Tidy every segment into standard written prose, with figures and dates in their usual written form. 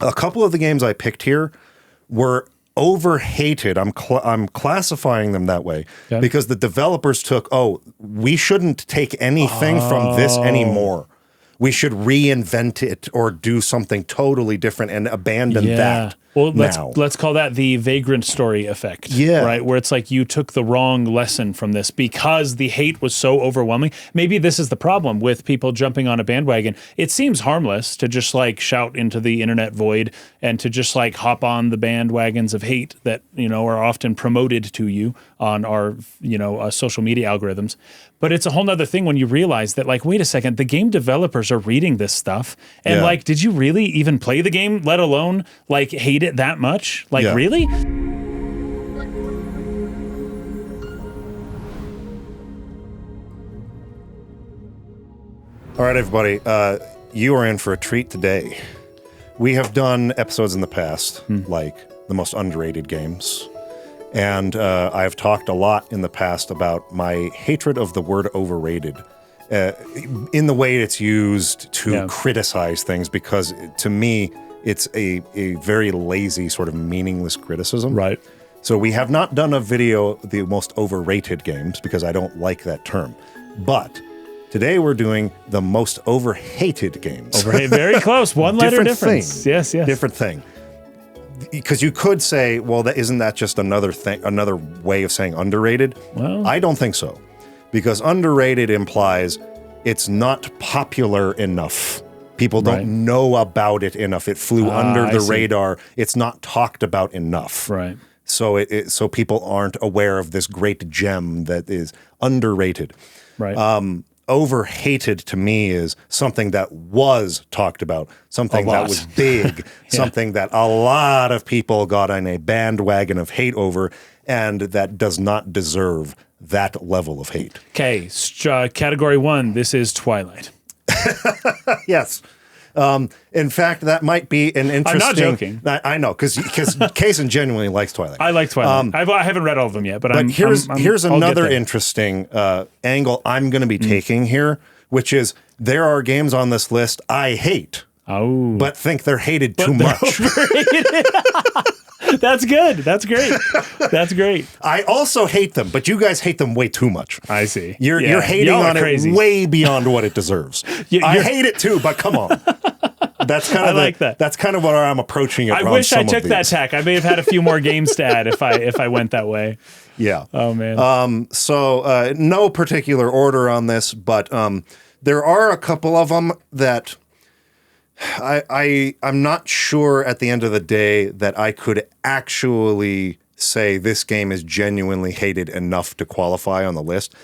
a couple of the games I picked here were overhated. I'm classifying them that way because the developers took, we shouldn't take anything from this anymore. We should reinvent it or do something totally different and abandon that. Well, let's call that the vagrant story effect. Yeah. Right? Where it's like you took the wrong lesson from this because the hate was so overwhelming. Maybe this is the problem with people jumping on a bandwagon. It seems harmless to just like shout into the internet void and to just like hop on the bandwagons of hate that, are often promoted to you on our, social media algorithms. But it's a whole nother thing when you realize that, like, wait a second, the game developers are reading this stuff. And like, did you really even play the game, let alone like hate it that much? Like, really? All right, everybody, you are in for a treat today. We have done episodes in the past, like the most underrated games. And I have talked a lot in the past about my hatred of the word overrated in the way it's used to criticize things, because to me, it's a very lazy, sort of meaningless criticism. Right. So we have not done a video, the most overrated games, because I don't like that term. But today we're doing the most overhated games. Overhated, very close. One letter difference. Thing. Yes. Different thing. Because you could say, well, isn't that just another thing, another way of saying underrated? Well, I don't think so. Because underrated implies it's not popular enough. People don't know about it enough. It flew under the radar. It's not talked about enough. Right. So so people aren't aware of this great gem that is underrated. Right. Overhated to me is something that was talked about, something that was big, something that a lot of people got on a bandwagon of hate over, and that does not deserve that level of hate. Okay, category 1, this is Twilight. Yes. In fact, that might be an interesting... I'm not joking. I know, because Kaysen genuinely likes Twilight. I like Twilight. I haven't read all of them yet, but here's another interesting angle I'm going to be taking here, which is there are games on this list I hate, but think they're hated too much. That's good. That's great. That's great. I also hate them, but you guys hate them way too much. I see. You're hating on it way beyond what it deserves. I hate it too, but come on. That's kind of That's kind of what I'm approaching it. I wish I took that tack. I may have had a few more games to add if I went that way. Yeah. Oh man. So no particular order on this, but there are a couple of them that I'm not sure at the end of the day that I could actually say this game is genuinely hated enough to qualify on the list.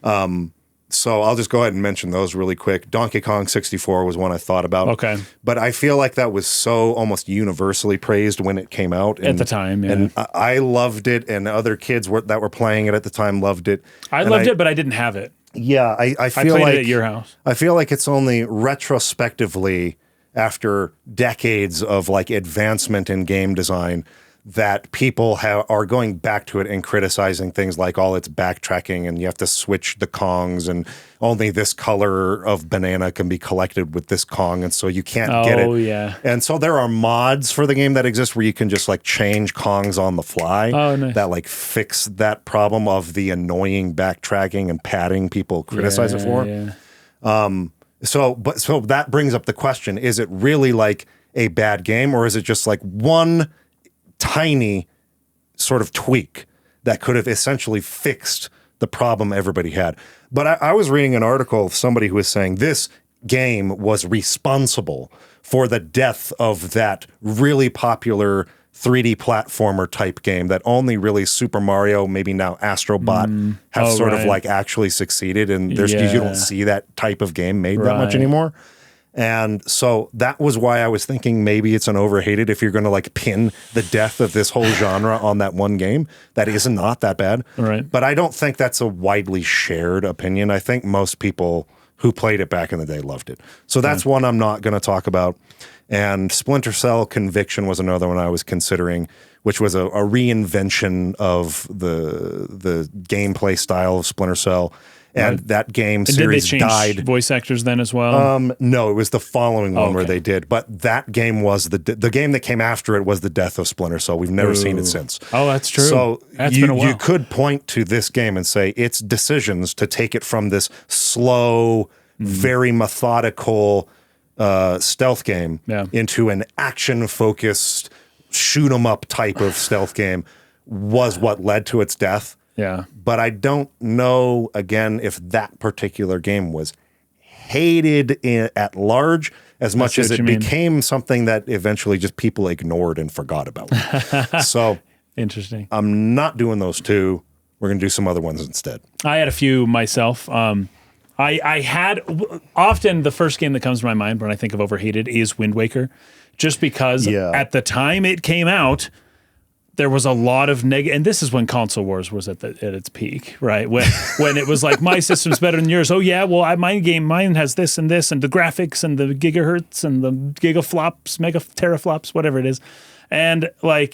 So I'll just go ahead and mention those really quick. Donkey Kong 64 was one I thought about. Okay. But I feel like that was so almost universally praised when it came out. At the time, yeah. And I loved it, and other kids that were playing it at the time loved it. I loved it, but I didn't have it. Yeah, I feel played like it at your house. I feel like it's only retrospectively, after decades of like advancement in game design, that people are going back to it and criticizing things like all its backtracking, and you have to switch the Kongs, and only this color of banana can be collected with this Kong, and so you can't get it. Oh, yeah. And so there are mods for the game that exist where you can just like change Kongs on the fly that like fix that problem of the annoying backtracking and padding people criticize it for. Yeah. So that brings up the question, is it really like a bad game, or is it just like one tiny sort of tweak that could have essentially fixed the problem everybody had? But I was reading an article of somebody who was saying this game was responsible for the death of that really popular 3D platformer type game that only really Super Mario, maybe now Astro Bot, have sort of like actually succeeded. And you don't see that type of game made that much anymore. And so that was why I was thinking maybe it's an overhated if you're going to like pin the death of this whole genre on that one game. That is not that bad. Right. But I don't think that's a widely shared opinion. I think most people who played it back in the day loved it. So that's one I'm not going to talk about. And Splinter Cell Conviction was another one I was considering, which was a reinvention of the gameplay style of Splinter Cell. And that game And did series they change died. voice actors then as well? No, it was the following one where okay. they did. But that game was the game that came after it was the death of Splinter Cell. We've never seen it since. Oh, that's true. So That's been a while. you could point to this game and say its decisions to take it from this slow, very methodical stealth game into an action-focused, shoot-'em-up type of stealth game was what led to its death. Yeah. But I don't know, again, if that particular game was hated at large as much as it became something that eventually just people ignored and forgot about. So interesting. I'm not doing those two. We're going to do some other ones instead. I had a few myself. I had often the first game that comes to my mind when I think of overhated is Wind Waker, just because at the time it came out, there was a lot of negative, and this is when console wars was at its peak, right? When it was like, my system's better than yours. Oh yeah, well mine has this and this and the graphics and the gigahertz and the gigaflops, mega teraflops, whatever it is, and like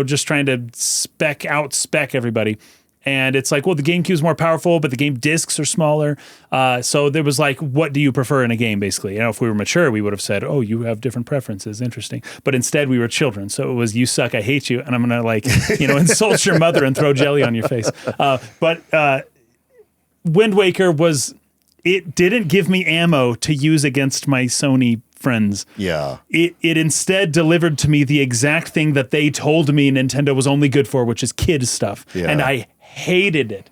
just trying to spec everybody. And it's like, well, the GameCube's more powerful, but the game discs are smaller. So there was like, what do you prefer in a game, basically? If we were mature, we would have said, oh, you have different preferences. Interesting. But instead, we were children. So it was, you suck, I hate you. And I'm going to insult your mother and throw jelly on your face. But Wind Waker it didn't give me ammo to use against my Sony friends. Yeah. It instead delivered to me the exact thing that they told me Nintendo was only good for, which is kid stuff. Yeah. And I hated it.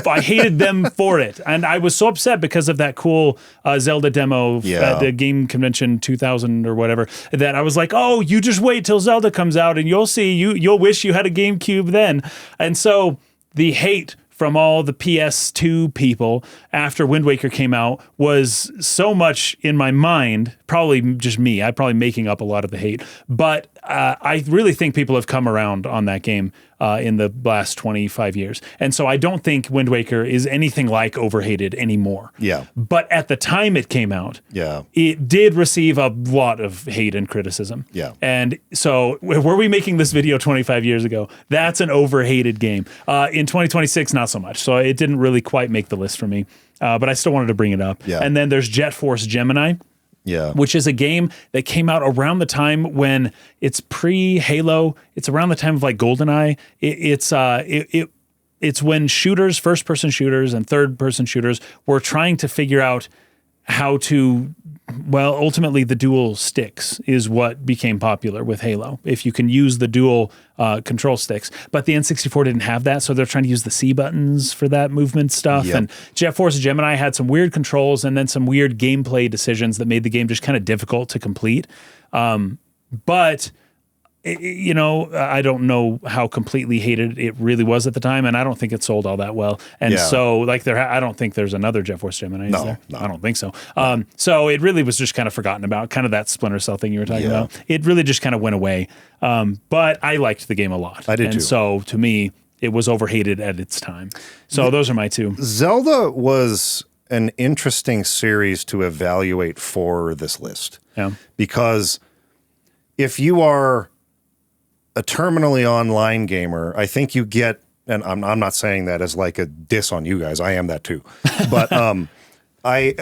I hated them for it. And I was so upset because of that cool Zelda demo at the Game Convention 2000 or whatever, that I was like, oh, you just wait till Zelda comes out and you'll see, you'll wish you had a GameCube then. And so the hate from all the PS2 people after Wind Waker came out was so much in my mind, probably just me. I'm probably making up a lot of the hate. But I really think people have come around on that game in the last 25 years. And so I don't think Wind Waker is anything like overhated anymore. Yeah. But at the time it came out, it did receive a lot of hate and criticism. Yeah. And so were we making this video 25 years ago? That's an overhated game. In 2026, not so much. So it didn't really quite make the list for me. But I still wanted to bring it up. Yeah. And then there's Jet Force Gemini. Yeah. Which is a game that came out around the time when it's pre-Halo. It's around the time of like GoldenEye. It's when shooters, first-person shooters and third-person shooters were trying to figure out how to, well, ultimately the dual sticks is what became popular with Halo. If you can use the dual control sticks. But the N64 didn't have that, so they're trying to use the C buttons for that movement stuff. Yep. And Jet Force Gemini had some weird controls and then some weird gameplay decisions that made the game just kind of difficult to complete. But I don't know how completely hated it really was at the time, and I don't think it sold all that well. And so, like, I don't think there's another Jet Force Gemini. Is there? No, I don't think so. So it really was just kind of forgotten about, kind of that Splinter Cell thing you were talking about. It really just kind of went away. But I liked the game a lot. I did too. And so, to me, it was overhated at its time. So those are my two. Zelda was an interesting series to evaluate for this list. Yeah. Because if you are a terminally online gamer, I think you get, and I'm not saying that as like a diss on you guys. I am that too. But I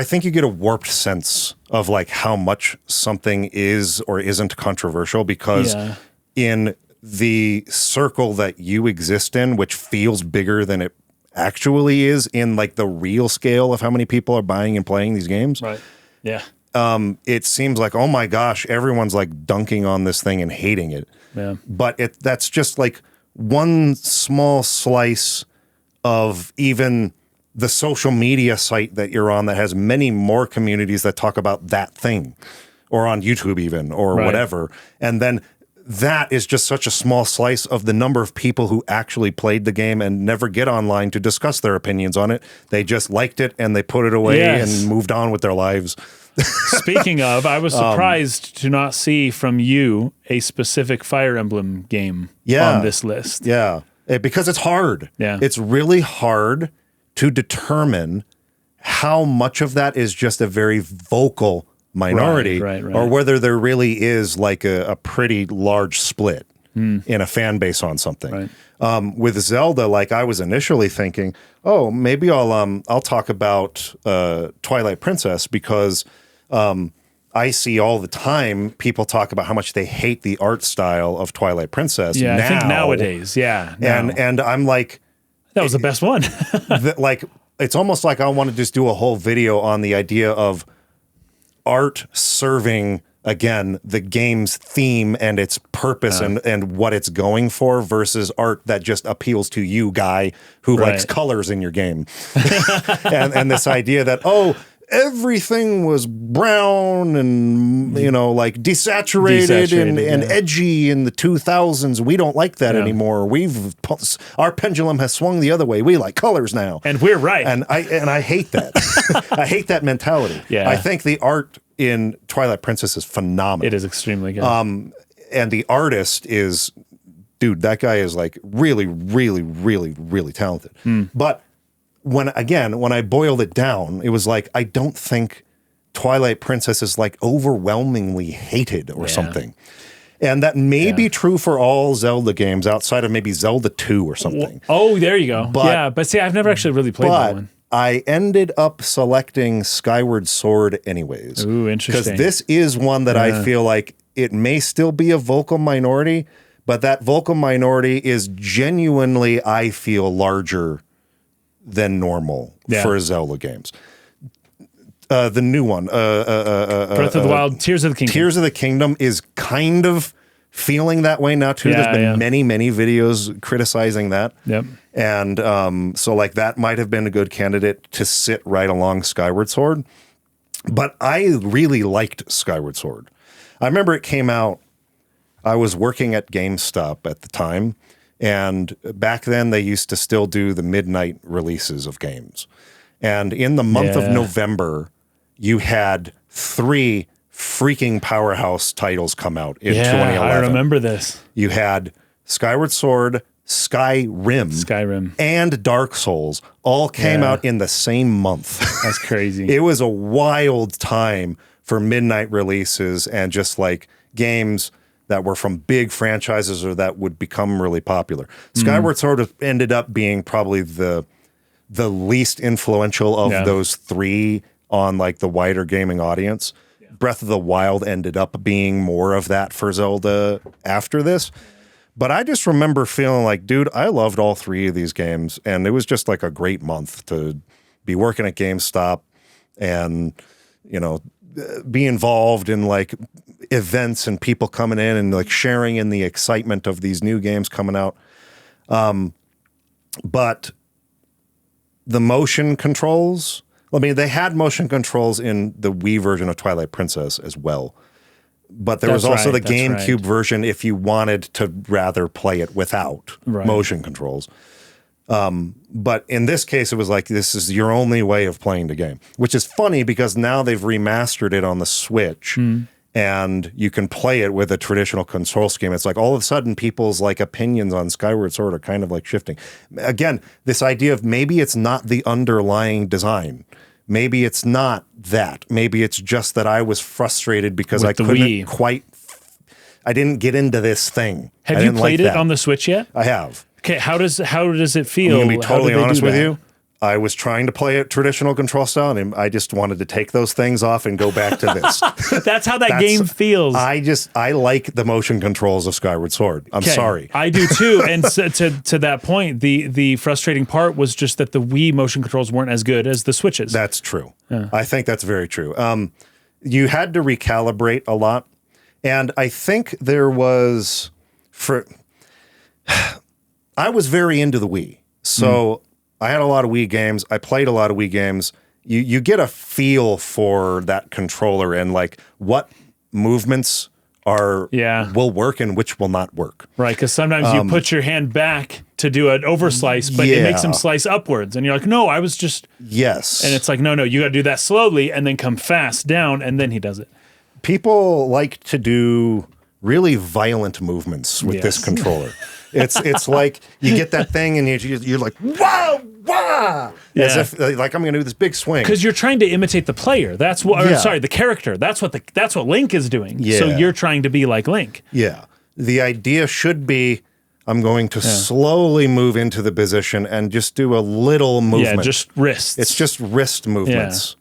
think you get a warped sense of like how much something is or isn't controversial because in the circle that you exist in, which feels bigger than it actually is in like the real scale of how many people are buying and playing these games. Right. Yeah. It seems like, oh my gosh, everyone's like dunking on this thing and hating it. Yeah. But that's just like one small slice of even the social media site that you're on that has many more communities that talk about that thing, or on YouTube even, or whatever. And then that is just such a small slice of the number of people who actually played the game and never get online to discuss their opinions on it. They just liked it and they put it away and moved on with their lives. Speaking of, I was surprised to not see from you a specific Fire Emblem game on this list. Yeah, because it's hard. Yeah. It's really hard to determine how much of that is just a very vocal minority or whether there really is like a pretty large split. in a fan base on something. Right. With Zelda, like I was initially thinking, oh, maybe I'll talk about Twilight Princess because I see all the time people talk about how much they hate the art style of Twilight Princess. Yeah, now, I think nowadays, yeah. And I'm like, that was the best one. like it's almost like I want to just do a whole video on the idea of art serving again the game's theme and its purpose and what it's going for versus art that just appeals to you, guy who likes colors in your game. and this idea that everything was brown and, you know, like desaturated and edgy in the 2000s. We don't like that anymore. Our pendulum has swung the other way. We like colors now. And we're right. And I hate that. I hate that mentality. Yeah. I think the art in Twilight Princess is phenomenal. It is extremely good. And the artist is, dude, that guy is like really, really, really, really talented. But when I boiled it down, it was like, I don't think Twilight Princess is like overwhelmingly hated or something. And that may be true for all Zelda games outside of maybe Zelda 2 or something. Oh, there you go. But see, I've never actually really played that one. I ended up selecting Skyward Sword anyways. Ooh, interesting. Because this is one that I feel like it may still be a vocal minority, but that vocal minority is genuinely, I feel, larger than normal for Zelda games. The new one, Breath of the Wild, Tears of the Kingdom. Tears of the Kingdom is kind of feeling that way now too. There's been many, many videos criticizing that. Yep. And so like that might have been a good candidate to sit right along Skyward Sword. But I really liked Skyward Sword. I remember it came out, I was working at GameStop at the time, and back then they used to still do the midnight releases of games. And in the month of November, you had 3 freaking powerhouse titles come out in 2011. I remember this. You had Skyward Sword, Skyrim, and Dark Souls all came out in the same month. That's crazy. It was a wild time for midnight releases and just like games that were from big franchises or that would become really popular. Skyward Sword ended up being probably the least influential of those 3 on like the wider gaming audience. Breath of the Wild ended up being more of that for Zelda after this. But I just remember feeling like, dude, I loved all 3 of these games, and it was just like a great month to be working at GameStop and, you know, be involved in like events and people coming in and like sharing in the excitement of these new games coming out. But the motion controls, I mean, they had motion controls in the Wii version of Twilight Princess as well. But there was also the GameCube version if you wanted to rather play it without motion controls. But in this case, it was like, this is your only way of playing the game, which is funny because now they've remastered it on the Switch and you can play it with a traditional control scheme. It's like all of a sudden people's like opinions on Skyward Sword are kind of like shifting. Again, this idea of maybe it's not the underlying design. Maybe it's not that. Maybe it's just that I was frustrated because I couldn't I didn't get into this thing. Have you played it on the Switch yet? I have. Okay, how does it feel? I'm going to be totally honest with you. I was trying to play it traditional control style, and I just wanted to take those things off and go back to this. That's how that game feels. I like the motion controls of Skyward Sword. I'm sorry. I do too. And to that point, the frustrating part was just that the Wii motion controls weren't as good as the Switches. That's true. Yeah. I think that's very true. You had to recalibrate a lot, and I think there was I was very into the Wii, so. I had a lot of Wii games. I played a lot of Wii games. You get a feel for that controller and like what movements will work and which will not work. Right, because sometimes you put your hand back to do an overslice, but it makes him slice upwards. And you're like, no, I was just... Yes. And it's like, no, you got to do that slowly and then come fast down, and then he does it. People like to do really violent movements with this controller. It's like you get that thing and you're like, wow, wow, as if like I'm going to do this big swing. Because you're trying to imitate the player. That's what. Sorry, the character. That's what Link is doing. Yeah. So you're trying to be like Link. Yeah. the idea should be I'm going to slowly move into the position and just do a little movement. Yeah, just wrists. It's just wrist movements.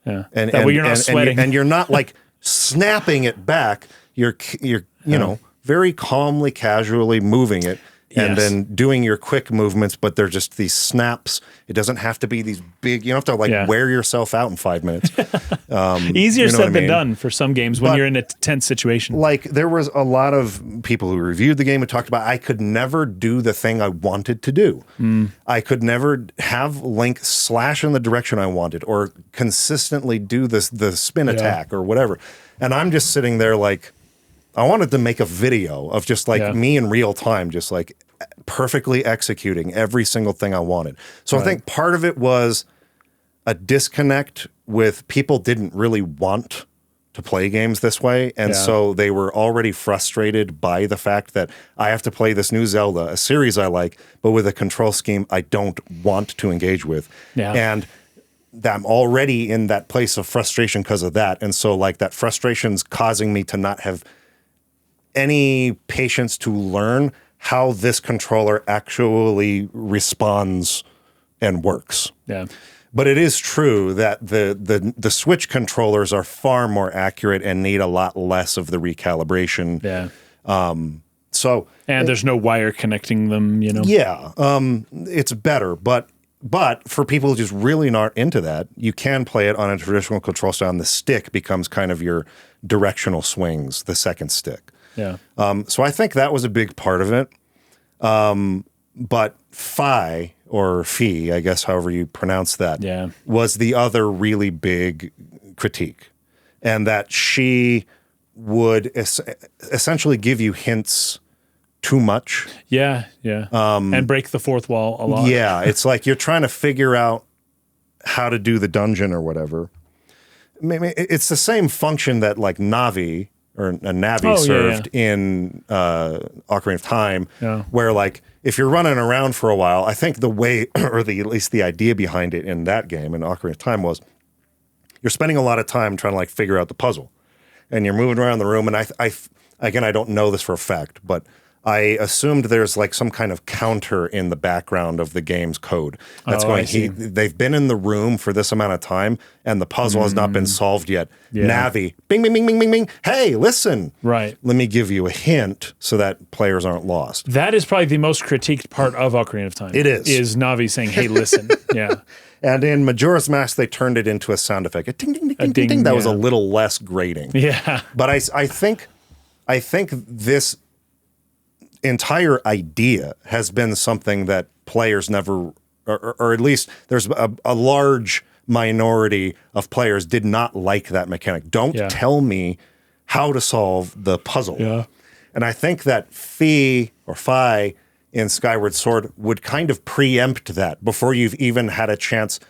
Yeah. And that way you're not sweating. And you're not like snapping it back. You're you know, very calmly, casually moving it. And then doing your quick movements, but they're just these snaps. It doesn't have to be these big, you don't have to like wear yourself out in 5 minutes. Easier said than done for some games when you're in a tense situation. Like there was a lot of people who reviewed the game and talked about, I could never do the thing I wanted to do. I could never have Link slash in the direction I wanted or consistently do the spin attack or whatever. And I'm just sitting there like, I wanted to make a video of just like me in real time, just like perfectly executing every single thing I wanted. So I think part of it was a disconnect with people didn't really want to play games this way. And so they were already frustrated by the fact that I have to play this new Zelda, a series I like, but with a control scheme I don't want to engage with. And I'm already in that place of frustration because of that. And so like that frustration's causing me to not have any patience to learn how this controller actually responds and works. But it is true that the Switch controllers are far more accurate and need a lot less of the recalibration. And there's no wire connecting them, you know? It's better, but for people who just really aren't into that, you can play it on a traditional control style, and the stick becomes kind of your directional swings, the second stick. So I think that was a big part of it. But FFVIIR, or FFVIIR, I guess, however you pronounce that, was the other really big critique. And that she would essentially give you hints too much. And break the fourth wall a lot. It's like you're trying to figure out how to do the dungeon or whatever. It's the same function that like Navi or a Navi served in Ocarina of Time, where like if you're running around for a while, I think the way, or at least the idea behind it in that game, in Ocarina of Time, was you're spending a lot of time trying to like figure out the puzzle, and you're moving around the room. And again, I don't know this for a fact, but I assumed there's like some kind of counter in the background of the game's code that's they've been in the room for this amount of time and the puzzle has not been solved yet. Navi, bing, bing, bing, bing, bing, bing. Hey, listen. Let me give you a hint so that players aren't lost. That is probably the most critiqued part of Ocarina of Time. It is. Is Navi saying, hey, listen. And in Majora's Mask, they turned it into a sound effect. A ding, ding, ding, ding, ding. That was a little less grating. But I think this entire idea has been something that players never, or at least there's a large minority of players did not like that mechanic. Don't tell me how to solve the puzzle. And I think that FFVIIR in Skyward Sword would kind of preempt that before you've even had a chance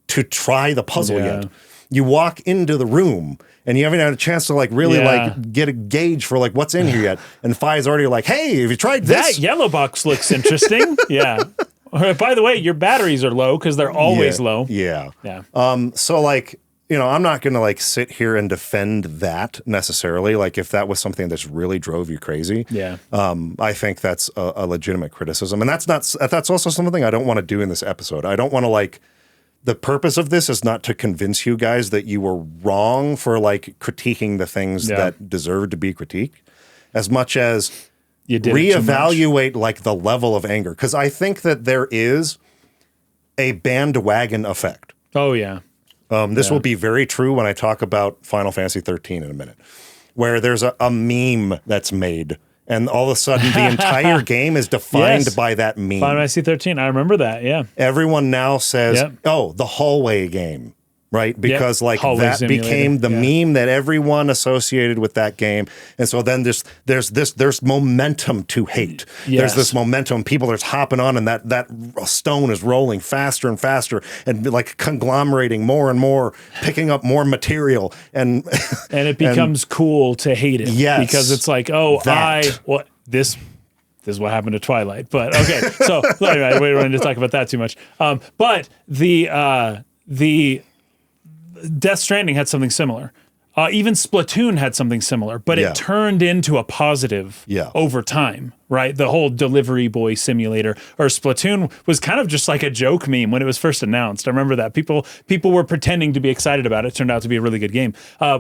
to try the puzzle yet. You walk into the room and you haven't had a chance to like really like get a gauge for like what's in here yet. And FFVIIR's already like, hey, have you tried this? That yellow box looks interesting. By the way, your batteries are low because they're always low. So like, you know, I'm not going to like sit here and defend that necessarily. Like if that was something that's really drove you crazy. I think that's a legitimate criticism. And that's also something I don't want to do in this episode. I don't want to like, the purpose of this is not to convince you guys that you were wrong for like critiquing the things that deserve to be critiqued, as much as you reevaluate like the level of anger. Because I think that there is a bandwagon effect. This will be very true when I talk about Final Fantasy 13 in a minute, where there's a meme that's made. And all of a sudden, the entire game is defined by that meme. Final Fantasy 13, I remember that, Everyone now says, oh, the hallway game, right? Because like hallway that simulator became the meme that everyone associated with that game. And so then there's momentum to hate. There's this momentum. People are hopping on and that stone is rolling faster and faster and like conglomerating more and more, picking up more material. And it becomes cool to hate it. Because it's like, this is what happened to Twilight. But okay, so anyway, we don't need to talk about that too much. But the Death Stranding had something similar. Even Splatoon had something similar, but it turned into a positive over time, right? The whole delivery boy simulator, or Splatoon, was kind of just like a joke meme when it was first announced. I remember that people were pretending to be excited about it. It turned out to be a really good game.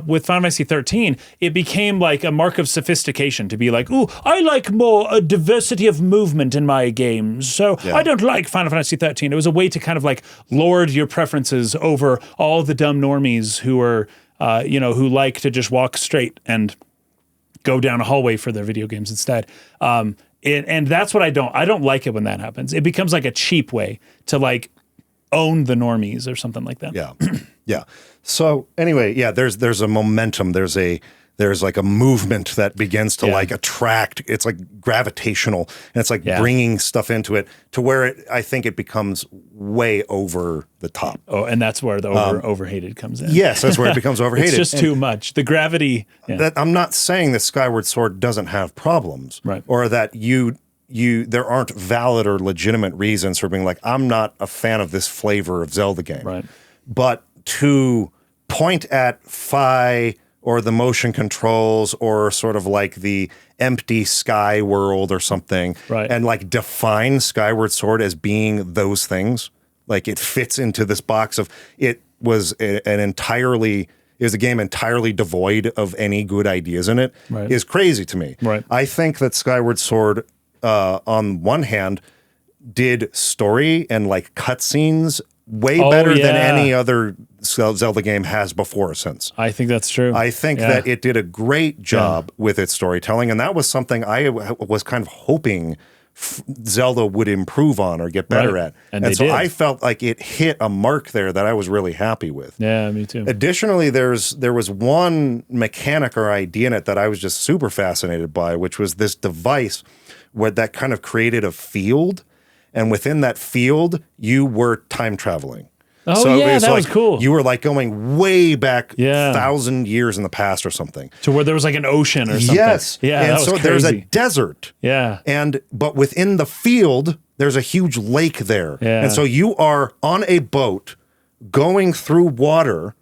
With Final Fantasy 13, it became like a mark of sophistication to be like, ooh, I like more a diversity of movement in my games, so I don't like Final Fantasy 13. It was a way to kind of like lord your preferences over all the dumb normies who are who like to just walk straight and go down a hallway for their video games instead. And that's what I don't like it when that happens. It becomes like a cheap way to like own the normies or something like that. Yeah. Yeah. So anyway, there's a momentum. There's like a movement that begins to like attract. It's like gravitational, and it's like bringing stuff into it to where I think it becomes way over the top. Oh, and that's where the overhated comes in. Yes, that's where it becomes overhated. It's just too much. The gravity. That I'm not saying that Skyward Sword doesn't have problems, right? Or that there aren't valid or legitimate reasons for being like, I'm not a fan of this flavor of Zelda game, right? But to point at FFVIIR or the motion controls or sort of like the empty sky world or something, right, and like define Skyward Sword as being those things, like it fits into this box of it was a game entirely devoid of any good ideas in it, right, is crazy to me. Right. I think that Skyward Sword, on one hand, did story and like cutscenes way better than any other Zelda game has before or since. I think that's true. I think that it did a great job with its storytelling, and that was something I was kind of hoping Zelda would improve on or get better at. And so I felt like it hit a mark there that I was really happy with. Yeah, me too. Additionally, there was one mechanic or idea in it that I was just super fascinated by, which was this device that kind of created a field, and within that field, you were time traveling. Oh, so yeah, that was cool. You were like going way back 1,000 years in the past or something. To where there was like an ocean or something. Yes. Yeah, and that was so crazy. there's a desert. Yeah. But within the field, there's a huge lake there. Yeah. And so you are on a boat going through water,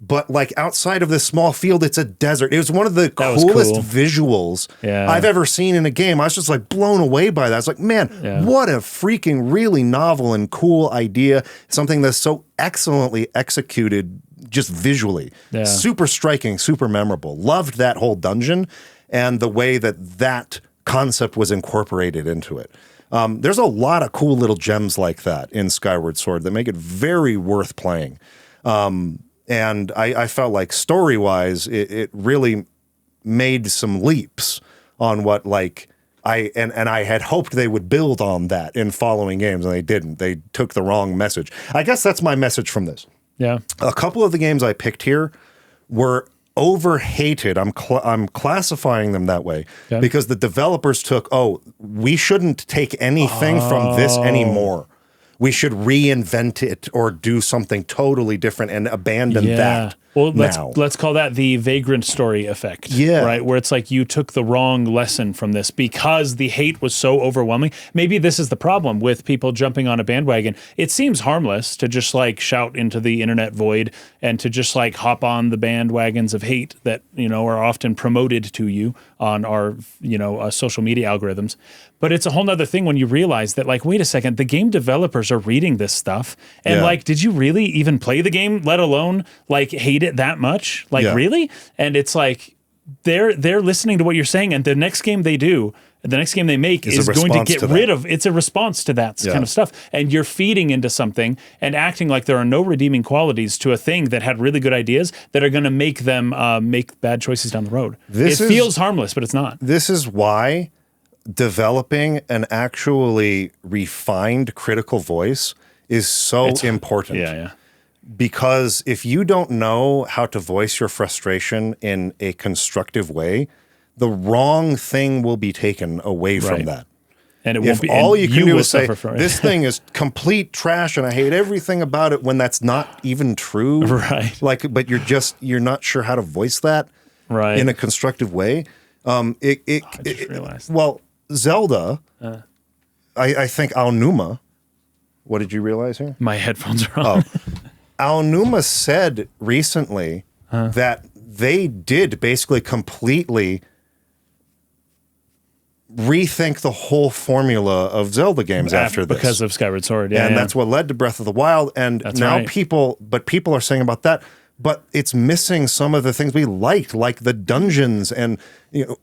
but like outside of this small field, it's a desert. It was one of the coolest visuals I've ever seen in a game. I was just like blown away by that. I was like, man, what a freaking really novel and cool idea. Something that's so excellently executed just visually. Yeah. Super striking, super memorable. Loved that whole dungeon and the way that concept was incorporated into it. There's a lot of cool little gems like that in Skyward Sword that make it very worth playing. And I felt like story-wise, it really made some leaps on what I had hoped they would build on that in following games, and they didn't. They took the wrong message. I guess that's my message from this. Yeah. A couple of the games I picked here were overhated. I'm classifying them that way because the developers took, we shouldn't take anything from this anymore. We should reinvent it or do something totally different and abandon that. Well, let's call that the vagrant story effect. Yeah. Right? Where it's like you took the wrong lesson from this because the hate was so overwhelming. Maybe this is the problem with people jumping on a bandwagon. It seems harmless to just like shout into the internet void and to just like hop on the bandwagons of hate that, are often promoted to you on our, social media algorithms. But it's a whole nother thing when you realize that, like, wait a second, the game developers are reading this stuff. And like, did you really even play the game, let alone like hate it that much? Like, really? And it's like, they're listening to what you're saying. And the next game they do, the next game they make is going to get rid of, it's a response to that kind of stuff. And you're feeding into something and acting like there are no redeeming qualities to a thing that had really good ideas that are going to make them make bad choices down the road. It feels harmless, but it's not. This is why developing an actually refined critical voice is so important. Yeah. Because if you don't know how to voice your frustration in a constructive way, the wrong thing will be taken away from that. And it won't be. All you can do is say, this thing is complete trash and I hate everything about it, when that's not even true. Right. But you're not sure how to voice that in a constructive way. I just realized. Well, Zelda, I think Aonuma, what did you realize here? My headphones are on. Aonuma said recently that they did basically completely rethink the whole formula of Zelda games after this. Because of Skyward Sword. Yeah, and that's what led to Breath of the Wild. And that's now right. people are saying about that, but it's missing some of the things we liked, like the dungeons, and you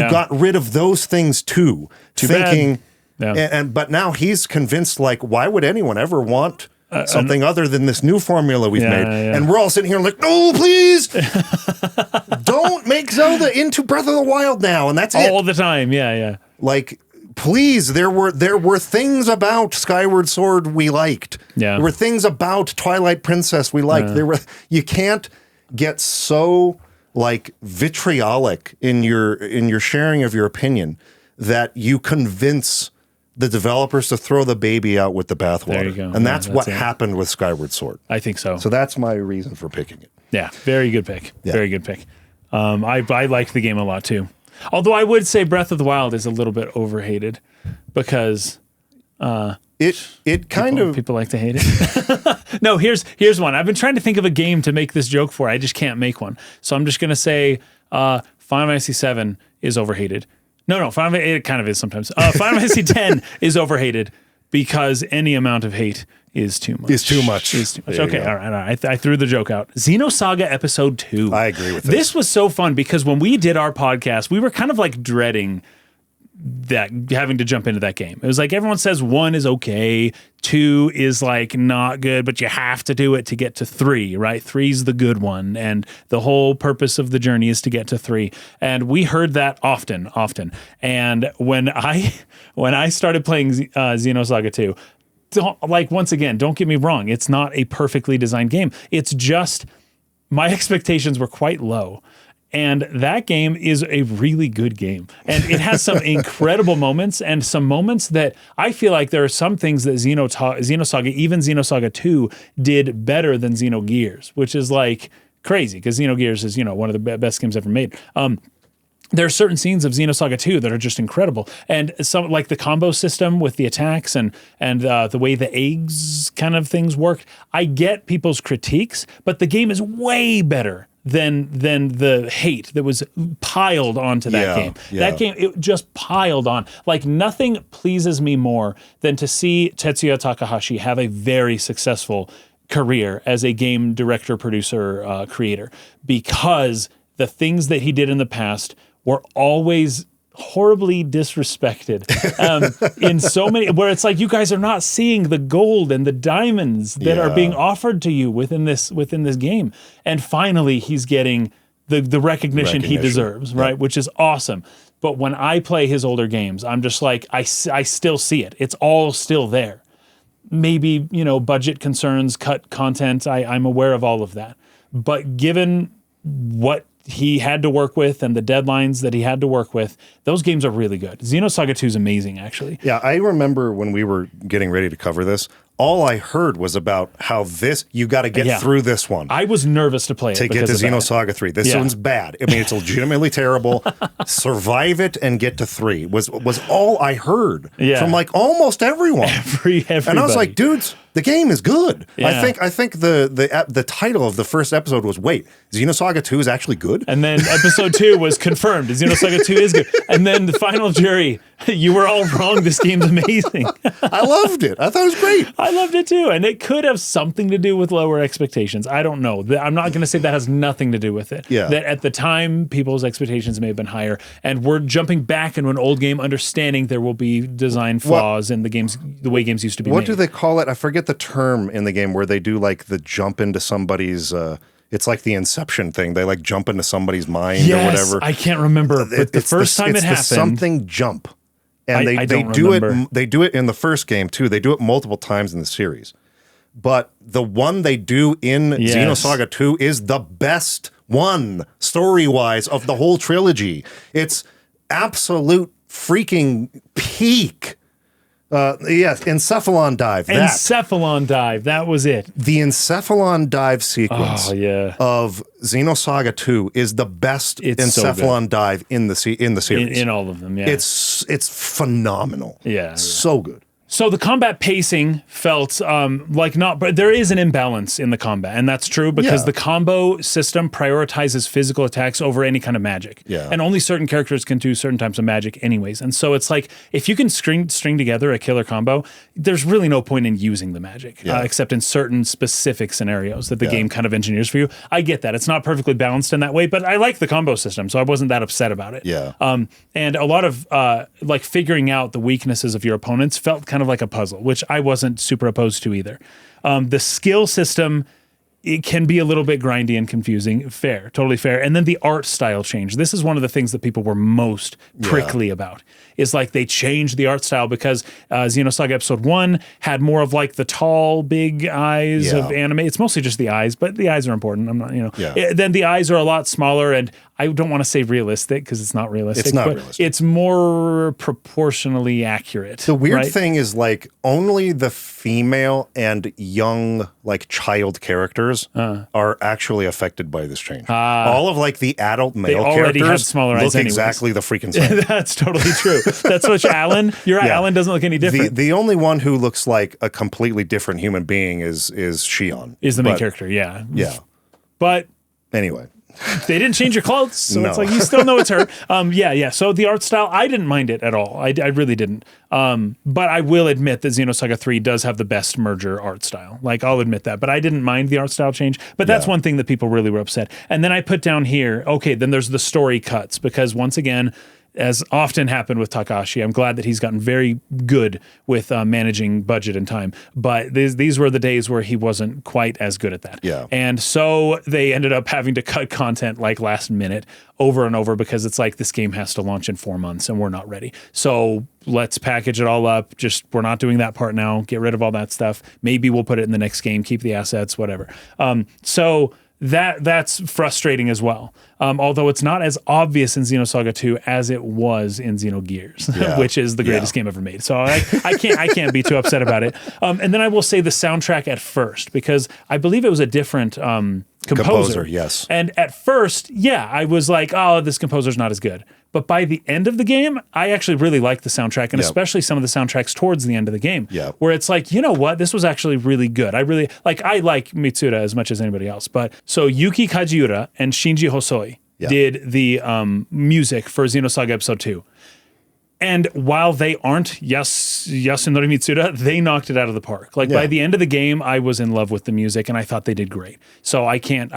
got rid of those things too. Bad. Yeah. But now he's convinced, like, why would anyone ever want something other than this new formula we've made? Yeah. And we're all sitting here like, no, please don't make Zelda into Breath of the Wild now. And that's all the time. Yeah. Like, please, there were things about Skyward Sword we liked. Yeah. There were things about Twilight Princess we liked. You can't get so like vitriolic in your sharing of your opinion that you convince the developers to throw the baby out with the bathwater. There you go. And that's what happened with Skyward Sword. I think so. So that's my reason for picking it. Yeah, very good pick. Yeah. Very good pick. I liked the game a lot too. Although I would say Breath of the Wild is a little bit overhated because it kind of people like to hate it. No, here's one. I've been trying to think of a game to make this joke for. I just can't make one. So I'm just gonna say Final Fantasy VII is overhated. No, it kind of is sometimes. Final Fantasy X is overhated because any amount of hate is too much. Is too much. Okay, all right. I threw the joke out. Xenosaga Episode 2. I agree with this was so fun because when we did our podcast, we were kind of like dreading that having to jump into that game. It was like everyone says 1 is okay, 2 is like not good, but you have to do it to get to 3, right? 3's the good one, and the whole purpose of the journey is to get to 3. And we heard that often. And when I started playing Xenosaga 2, once again, don't get me wrong, it's not a perfectly designed game. It's just my expectations were quite low. And that game is a really good game. And it has some incredible moments and some moments that I feel like there are some things that Xenosaga, even Xenosaga 2, did better than Xenogears, which is like crazy because Xenogears is, one of the best games ever made. There are certain scenes of Xenosaga 2 that are just incredible. And some like the combo system with the attacks and the way the eggs kind of things work. I get people's critiques, but the game is way better than the hate that was piled onto that game. Yeah. That game, it just piled on. Like nothing pleases me more than to see Tetsuya Takahashi have a very successful career as a game director, producer, creator, because the things that he did in the past were always horribly disrespected in so many, where it's like you guys are not seeing the gold and the diamonds that are being offered to you within this game. And finally he's getting the recognition he deserves, right? Which is awesome. But when I play his older games, I'm just like, I still see it. It's all still there. Maybe, budget concerns, cut content. I'm aware of all of that. But given what he had to work with and the deadlines that he had to work with, those games are really good. Xenosaga 2 is amazing, actually. Yeah, I remember when we were getting ready to cover this, all I heard was about how you got to get through this one. I was nervous to play it. To get to Xenosaga 3. This one's bad. I mean, it's legitimately terrible. Survive it and get to 3 was all I heard from like almost everyone. Everybody. And I was like, dudes, the game is good. Yeah. I think the title of the first episode was, wait, Xenosaga 2 is actually good? And then episode 2 was confirmed. Xenosaga 2 is good. And then the final jury, you were all wrong. This game's amazing. I loved it. I thought it was great. I loved it too. And it could have something to do with lower expectations. I don't know. I'm not going to say that has nothing to do with it. Yeah. That at the time, people's expectations may have been higher. And we're jumping back into an old game, understanding there will be design flaws in the way games used to be made. What do they call it? I forget the term in the game where they do like the jump into somebody's... it's like the Inception thing. They like jump into somebody's mind or whatever. I can't remember. But the first time it happened, something jump, and they do it. They do it in the first game too. They do it multiple times in the series. But the one they do in Xenosaga 2 is the best one story wise of the whole trilogy. It's absolute freaking peak. Encephalon Dive. Encephalon Dive. That was it. The Encephalon Dive sequence of Xenosaga 2 is the best Encephalon Dive in the series. In all of them, yeah. It's phenomenal. Yeah. So good. So the combat pacing felt but there is an imbalance in the combat, and that's true because the combo system prioritizes physical attacks over any kind of magic. Yeah. And only certain characters can do certain types of magic anyways. And so it's like, if you can string together a killer combo, there's really no point in using the magic, except in certain specific scenarios that the game kind of engineers for you. I get that. It's not perfectly balanced in that way, but I like the combo system, so I wasn't that upset about it. Yeah. And a lot of like figuring out the weaknesses of your opponents felt kind of like a puzzle, which I wasn't super opposed to either. The skill system, it can be a little bit grindy and confusing. Fair, totally fair. And then the art style change. This is one of the things that people were most prickly about. Is like they changed the art style because Xenosaga Episode 1 had more of like the tall, big eyes of anime. It's mostly just the eyes, but the eyes are important. I'm not, Then the eyes are a lot smaller, and I don't want to say realistic because it's not realistic. It's not realistic. It's more proportionally accurate. The weird thing is like only the female and young like child characters are actually affected by this change. All of like the adult male characters look exactly the freaking same. That's totally true. That's what Alan. You're right. Alan doesn't look any different. The only one who looks like a completely different human being is Xiii. Is the main character? Yeah. Yeah. But anyway. They didn't change your clothes, so it's like you still know it's her. So the art style, I didn't mind it at all. I really didn't. But I will admit that Xenosaga 3 does have the best merger art style. Like, I'll admit that. But I didn't mind the art style change. But that's one thing that people really were upset. And then I put down here, okay, then there's the story cuts, because once again, as often happened with Takashi, I'm glad that he's gotten very good with managing budget and time. But these were the days where he wasn't quite as good at that. Yeah. And so they ended up having to cut content like last minute over and over, because it's like, this game has to launch in 4 months and we're not ready. So let's package it all up. We're not doing that part now. Get rid of all that stuff. Maybe we'll put it in the next game, keep the assets, whatever. So that's frustrating as well. Although it's not as obvious in Xenosaga 2 as it was in Xenogears, which is the greatest game ever made. So I can't be too upset about it. And then I will say the soundtrack at first, because I believe it was a different composer. Yes. And at first, I was like, oh, this composer's not as good. But by the end of the game, I actually really liked the soundtrack, and especially some of the soundtracks towards the end of the game, where it's like, you know what, this was actually really good. I like Mitsuda as much as anybody else. But so Yuki Kajiura and Shinji Hosoi did the music for Xenosaga Episode 2. And while they aren't Yasunori Mitsuda, they knocked it out of the park. Like by the end of the game, I was in love with the music, and I thought they did great. So I can't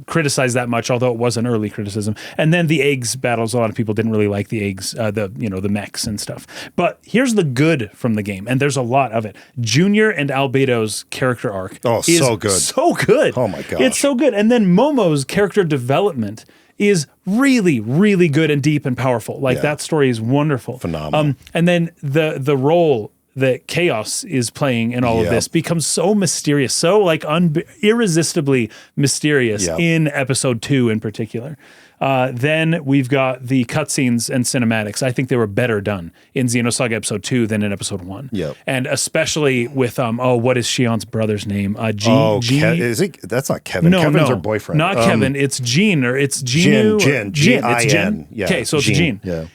criticize that much, although it was an early criticism. And then the eggs battles, a lot of people didn't really like the eggs, the mechs and stuff. But here's the good from the game, and there's a lot of it. Junior and Albedo's character arc is so good. So good. Oh my gosh. It's so good. And then Momo's character development is really, really good and deep and powerful. Like that story is wonderful. Phenomenal. And then the role that Chaos is playing in all of this becomes so mysterious, so like irresistibly mysterious in Episode 2 in particular. Then we've got the cutscenes and cinematics. I think they were better done in Xenosaga Episode 2 than in Episode 1. Yep. And especially with, what is Shion's brother's name? Is he? That's not Kevin. Kevin's her boyfriend. Not Kevin. It's Jin, or it's Jin. Jin. It's Jin. Yeah. Okay, so it's Jin. Yeah.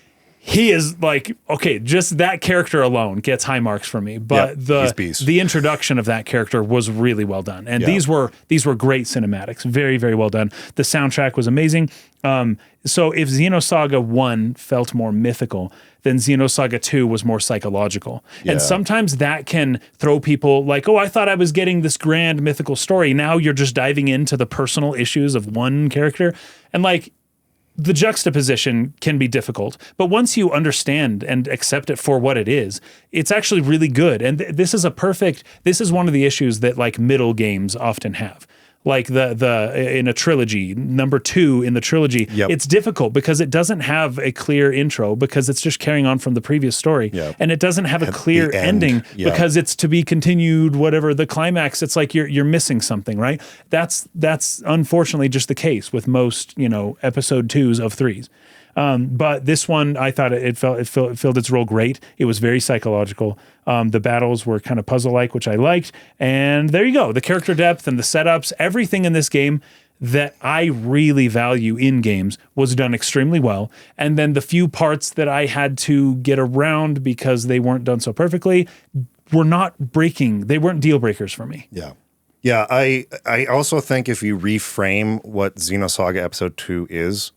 He is like, okay, just that character alone gets high marks from me. But the introduction of that character was really well done. And these were great cinematics. Very, very well done. The soundtrack was amazing. So if Xenosaga 1 felt more mythical, then Xenosaga 2 was more psychological. Yeah. And sometimes that can throw people like, oh, I thought I was getting this grand mythical story. Now you're just diving into the personal issues of one character. And like, the juxtaposition can be difficult, but once you understand and accept it for what it is, it's actually really good. And this is one of the issues that like middle games often have. Like in a trilogy, number 2 in the trilogy, it's difficult because it doesn't have a clear intro, because it's just carrying on from the previous story. And it doesn't have a clear ending because it's to be continued, whatever the climax. It's like you're missing something, right? That's unfortunately just the case with most, episode 2s of 3s. But this one, I thought it filled its role great. It was very psychological. The battles were kind of puzzle-like, which I liked. And there you go. The character depth and the setups, everything in this game that I really value in games was done extremely well. And then the few parts that I had to get around because they weren't done so perfectly were not breaking. They weren't deal breakers for me. Yeah. Yeah. I also think if you reframe what Xenosaga Episode 2 is,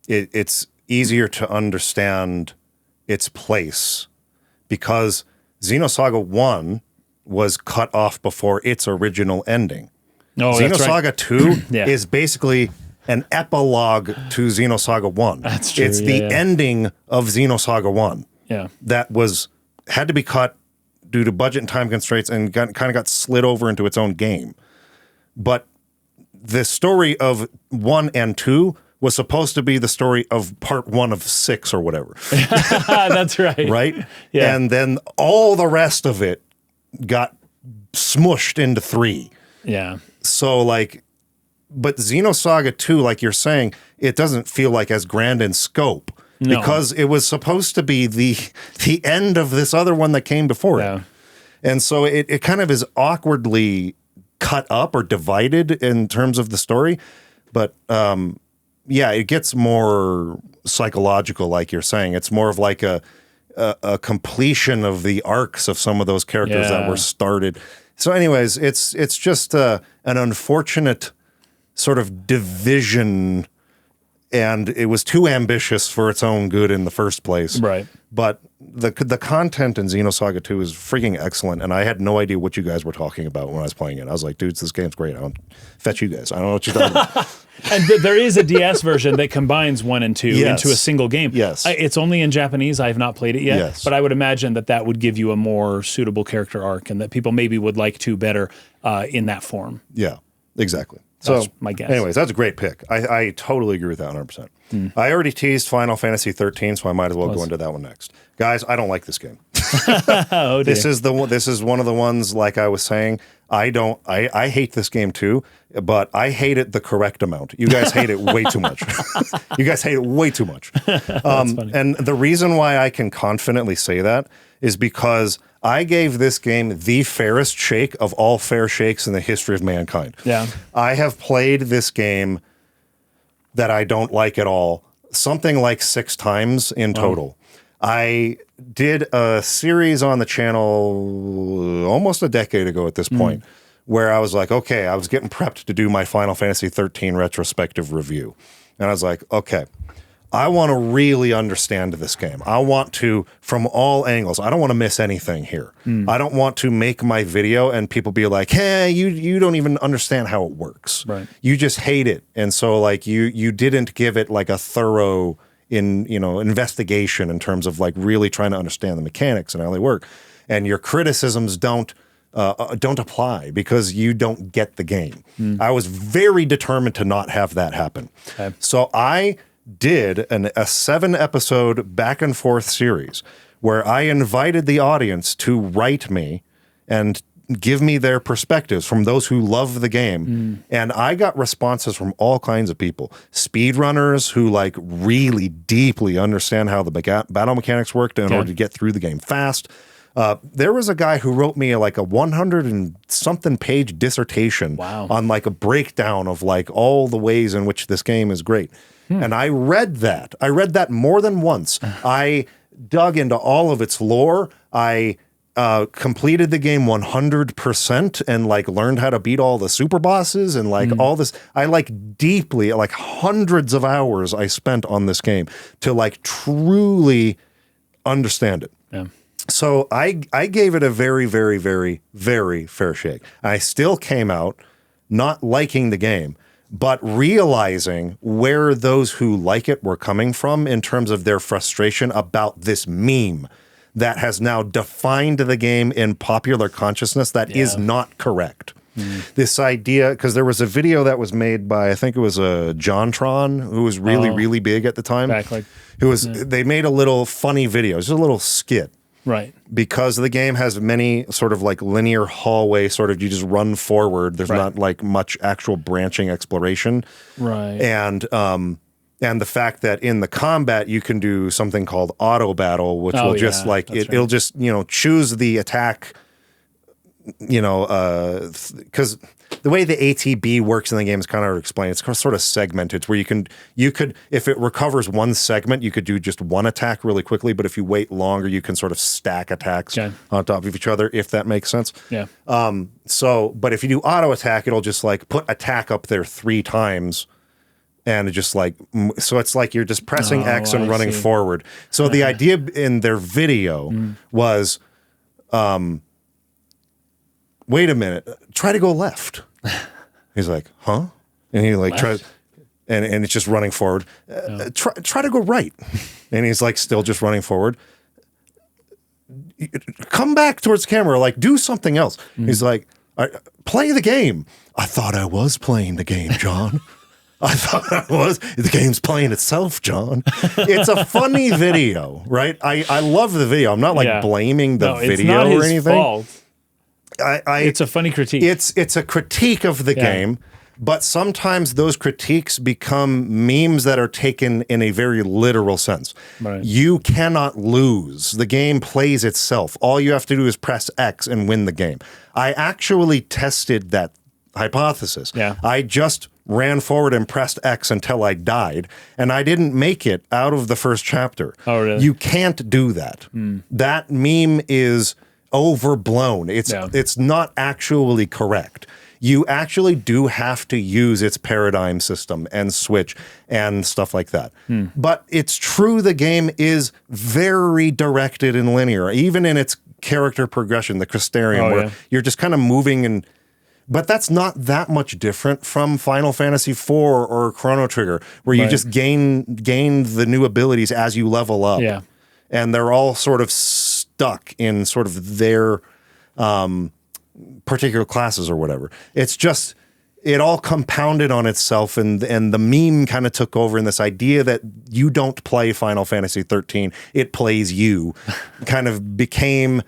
it's easier to understand its place because Xenosaga 1 was cut off before its original ending. Oh, Xenosaga right. 2 is basically an epilogue to Xenosaga 1. That's true. It's the ending of Xenosaga 1. Yeah. That had to be cut due to budget and time constraints and kind of got slid over into its own game. But the story of 1 and 2 was supposed to be the story of part 1 of 6 or whatever. That's right. Right? Yeah. And then all the rest of it got smushed into 3. Yeah. So but Xenosaga 2, like you're saying, it doesn't feel like as grand in scope because it was supposed to be the end of this other one that came before it. And so it kind of is awkwardly cut up or divided in terms of the story. But it gets more psychological, like you're saying. It's more of like a completion of the arcs of some of those characters that were started. So anyways, it's just an unfortunate sort of division, and it was too ambitious for its own good in the first place. Right. But the content in Xenosaga 2 is freaking excellent, and I had no idea what you guys were talking about when I was playing it. I was like, dudes, this game's great. I don't fetch you guys. I don't know what you're talking about. And there is a DS version that combines 1 and 2 into a single game. Yes. It's only in Japanese. I have not played it yet. Yes. But I would imagine that would give you a more suitable character arc and that people maybe would like to better in that form. Yeah, exactly. That's so my guess. Anyways, that's a great pick. I totally agree with that 100%. I already teased Final Fantasy 13, so I might as well go into that one next. Guys, I don't like this game. Oh, dear. This is one of the ones, like I was saying, I hate this game too, but I hate it the correct amount. You guys hate it way too much. You guys hate it way too much. And the reason why I can confidently say that is because I gave this game the fairest shake of all fair shakes in the history of mankind. Yeah. I have played this game that I don't like at all, something like 6 times in total. I did a series on the channel almost a decade ago at this point where I was like, okay, I was getting prepped to do my Final Fantasy 13 retrospective review. And I was like, okay, I want to really understand this game. I want to, from all angles, I don't want to miss anything here. I don't want to make my video and people be like, hey, you don't even understand how it works. Right. You just hate it. And so like you didn't give it like a thorough investigation in terms of like really trying to understand the mechanics and how they work. And your criticisms don't apply because you don't get the game. I was very determined to not have that happen. Okay. So I did a 7-episode back and forth series where I invited the audience to write me and give me their perspectives from those who love the game. And I got responses from all kinds of people. Speedrunners who like really deeply understand how the battle mechanics worked in order to get through the game fast. There was a guy who wrote me like a 100 and something page dissertation on like a breakdown of like all the ways in which this game is great. And I read that. I read that more than once. I dug into all of its lore. I completed the game 100% and like learned how to beat all the super bosses and like all this. I like deeply, like hundreds of hours I spent on this game to like truly understand it. Yeah. So I gave it a very, very, very, very fair shake. I still came out not liking the game, but realizing where those who like it were coming from in terms of their frustration about this meme that has now defined the game in popular consciousness that is not correct. This idea, because there was a video that was made by, I think it was a Jontron, who was really, really big at the time. They made a little funny video, just a little skit. Right. Because the game has many sort of like linear hallway, sort of you just run forward. There's not like much actual branching exploration. Right. And the fact that in the combat you can do something called auto battle, which will just like it'll just choose the attack. Because the way the ATB works in the game is kind of hard to explain. It's sort of segmented where you could, if it recovers one segment, you could do just one attack really quickly. But if you wait longer, you can sort of stack attacks on top of each other, if that makes sense. Yeah. But if you do auto attack, it'll just like put attack up there 3 times. And it just like, so it's like you're just pressing X and running forward. So the idea in their video was, wait a minute, try to go left. He's like, huh? And he like tries, and it's just running forward. Try to go right. And he's like still just running forward. Come back towards the camera, like do something else. He's like, play the game. I thought I was playing the game, John. I thought I was. The game's playing itself, John. It's a funny video, right? I love the video. I'm not like blaming the video or anything. It's not his fault. It's a funny critique. It's a critique of the game, but sometimes those critiques become memes that are taken in a very literal sense. Right. You cannot lose. The game plays itself. All you have to do is press X and win the game. I actually tested that hypothesis. Yeah. I just ran forward and pressed X until I died, and I didn't make it out of the first chapter. Oh, really? You can't do that. That meme is overblown. It's not actually correct. You actually do have to use its paradigm system and switch and stuff like that. But it's true the game is very directed and linear, even in its character progression, the Crystarium, where you're just kind of moving and... But that's not that much different from Final Fantasy IV or Chrono Trigger, where you just gain the new abilities as you level up. Yeah. And they're all sort of stuck in sort of their particular classes or whatever. It's just, it all compounded on itself, and the meme kind of took over, and this idea that you don't play Final Fantasy 13, it plays you, kind of became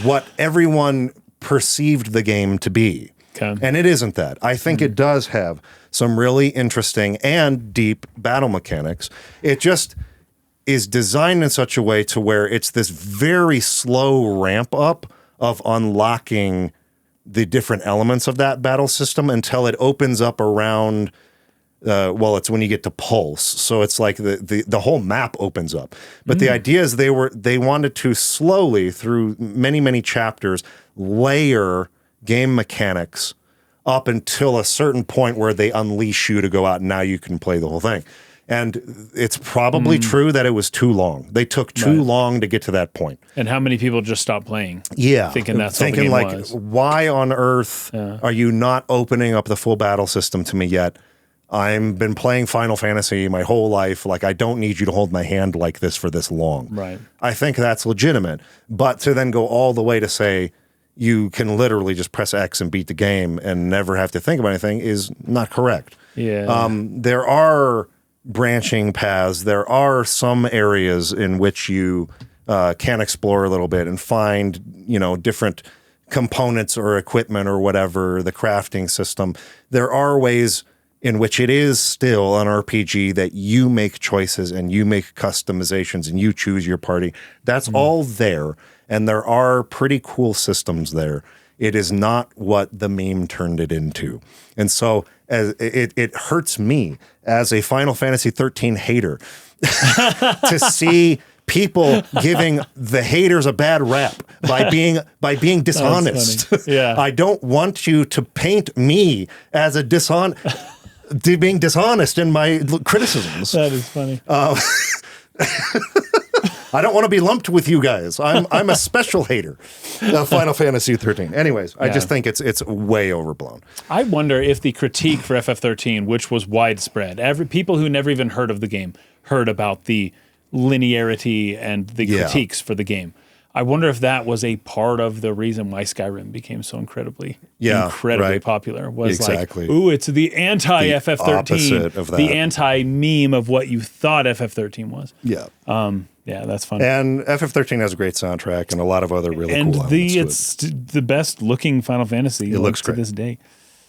what everyone perceived the game to be. Okay. And it isn't that. I think it does have some really interesting and deep battle mechanics. It just is designed in such a way to where it's this very slow ramp up of unlocking the different elements of that battle system until it opens up around, it's when you get to Pulse. So it's like the whole map opens up. But the idea is they wanted to slowly, through many, many chapters, layer game mechanics up until a certain point where they unleash you to go out and now you can play the whole thing. And it's probably true that it was too long. They took too long to get to that point. And how many people just stopped playing? Yeah. Thinking that's all the game like, was. Why on earth are you not opening up the full battle system to me yet? I've been playing Final Fantasy my whole life. Like, I don't need you to hold my hand like this for this long. Right. I think that's legitimate. But to then go all the way to say, you can literally just press X and beat the game and never have to think about anything is not correct. Yeah. There are branching paths. There are some areas in which you can explore a little bit and find, different components or equipment or whatever, the crafting system. There are ways in which it is still an RPG that you make choices and you make customizations and you choose your party. That's all there. And there are pretty cool systems there. It is not what the meme turned it into. And so as it hurts me as a Final Fantasy 13 hater to see people giving the haters a bad rap by being dishonest. Yeah. I don't want you to paint me as a being dishonest in my criticisms. That is funny. I don't want to be lumped with you guys. I'm a special hater of Final Fantasy 13. Anyways, I just think it's way overblown. I wonder if the critique for FF13, which was widespread, people who never even heard of the game heard about the linearity and the critiques for the game. I wonder if that was a part of the reason why Skyrim became so incredibly popular. Was exactly. Like, ooh, it's the anti-FF13, the anti-meme of what you thought FF13 was. Yeah. Yeah, that's funny. And FF13 has a great soundtrack and a lot of other really cool elements it's the best looking Final Fantasy. It looks great to this day.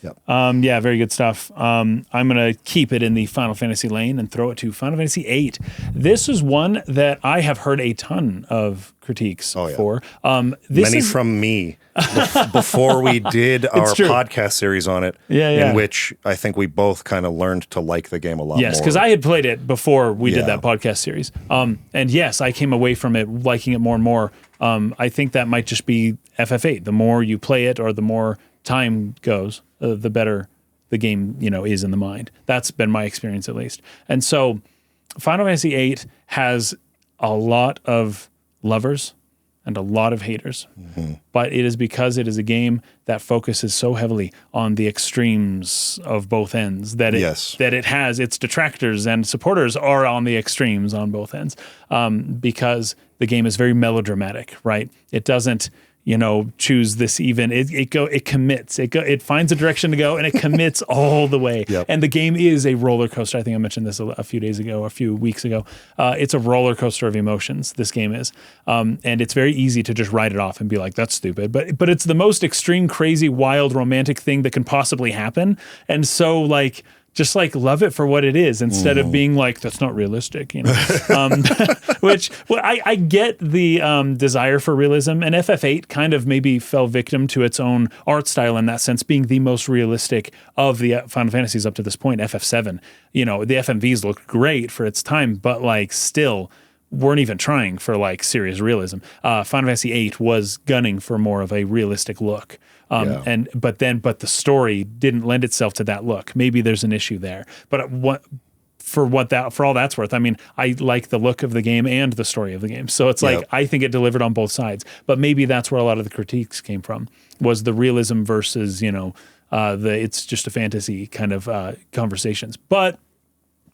Yep. Yeah, very good stuff. I'm going to keep it in the Final Fantasy lane and throw it to Final Fantasy VIII. This is one that I have heard a ton of critiques for. Many from me before we did our podcast series on it, in which I think we both kind of learned to like the game a lot more. Yes, because I had played it before we did that podcast series. And yes, I came away from it liking it more and more. I think that might just be FF8. The more you play it or the more time goes, the better the game, is in the mind. That's been my experience at least. And so Final Fantasy VIII has a lot of lovers and a lot of haters, but it is because it is a game that focuses so heavily on the extremes of both ends that it has its detractors and supporters are on the extremes on both ends, because the game is very melodramatic, right? It doesn't choose this even. It commits. It finds a direction to go and it commits all the way. Yep. And the game is a roller coaster. I think I mentioned this a few weeks ago. It's a roller coaster of emotions. This game is, and it's very easy to just write it off and be like, "That's stupid." But it's the most extreme, crazy, wild, romantic thing that can possibly happen. And so just love it for what it is instead of being like, that's not realistic, which I get the desire for realism, and FF8 kind of maybe fell victim to its own art style in that sense, being the most realistic of the Final Fantasies up to this point. FF7, the FMVs looked great for its time, but still weren't even trying for serious realism. Final Fantasy VIII was gunning for more of a realistic look. But the story didn't lend itself to that look. Maybe there's an issue there. But for all that's worth, I mean, I like the look of the game and the story of the game. So it's I think it delivered on both sides. But maybe that's where a lot of the critiques came from, was the realism versus it's just a fantasy kind of conversations. But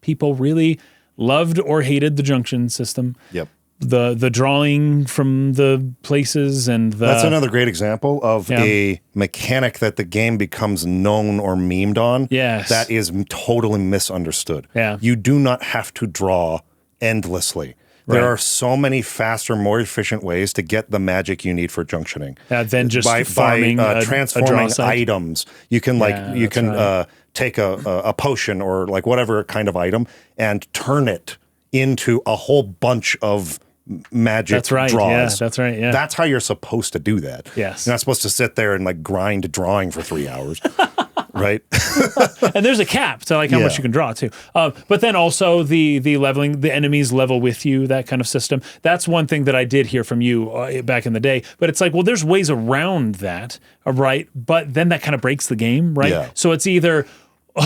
people really loved or hated the junction system. Yep. The drawing from the places and that's another great example of a mechanic that the game becomes known or memed on. Yes. That is totally misunderstood. Yeah. You do not have to draw endlessly. There are so many faster, more efficient ways to get the magic you need for junctioning. Than just farming transforming a items. You can take a potion or whatever kind of item and turn it into a whole bunch of magic draws. Yeah, that's right. Yeah. That's how you're supposed to do that. Yes. You're not supposed to sit there and grind drawing for 3 hours. Right? And there's a cap to how much you can draw too. But then also the leveling, the enemies level with you, that kind of system. That's one thing that I did hear from you back in the day. But it's there's ways around that, right? But then that kind of breaks the game, right? Yeah. So it's either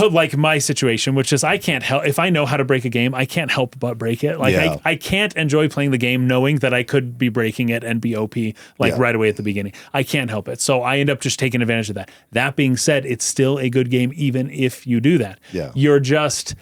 like my situation, which is I can't help, if I know how to break a game, I can't help but break it. I can't enjoy playing the game knowing that I could be breaking it and be OP right away at the beginning. I can't help it. So I end up just taking advantage of that. That being said, it's still a good game even if you do that. Yeah. You're just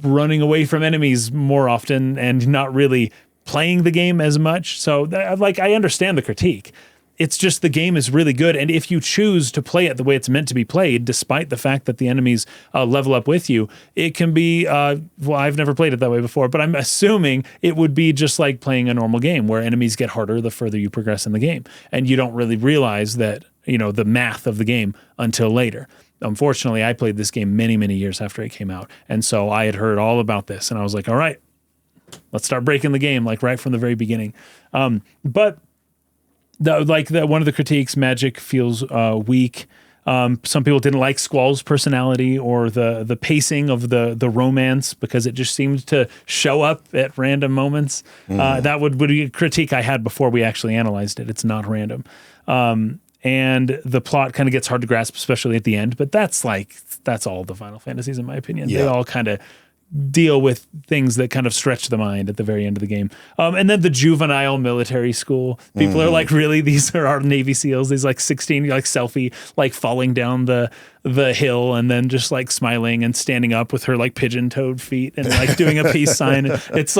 running away from enemies more often and not really playing the game as much. So I understand the critique. It's just the game is really good, and if you choose to play it the way it's meant to be played, despite the fact that the enemies level up with you, it can be, I've never played it that way before, but I'm assuming it would be just like playing a normal game where enemies get harder the further you progress in the game, and you don't really realize that, the math of the game until later. Unfortunately, I played this game many, many years after it came out, and so I had heard all about this, and I was like, all right, let's start breaking the game, right from the very beginning. But one of the critiques, magic feels weak. Some people didn't like Squall's personality or the pacing of the romance because it just seemed to show up at random moments. That would be a critique I had before we actually analyzed it. It's not random. And the plot kind of gets hard to grasp, especially at the end. But that's all the Final Fantasies, in my opinion. Yeah. They all kind of deal with things that kind of stretch the mind at the very end of the game. And then the juvenile military school. People are really, these are our Navy SEALs, these 16, selfie, falling down the hill and then just smiling and standing up with her pigeon-toed feet and doing a peace sign. It's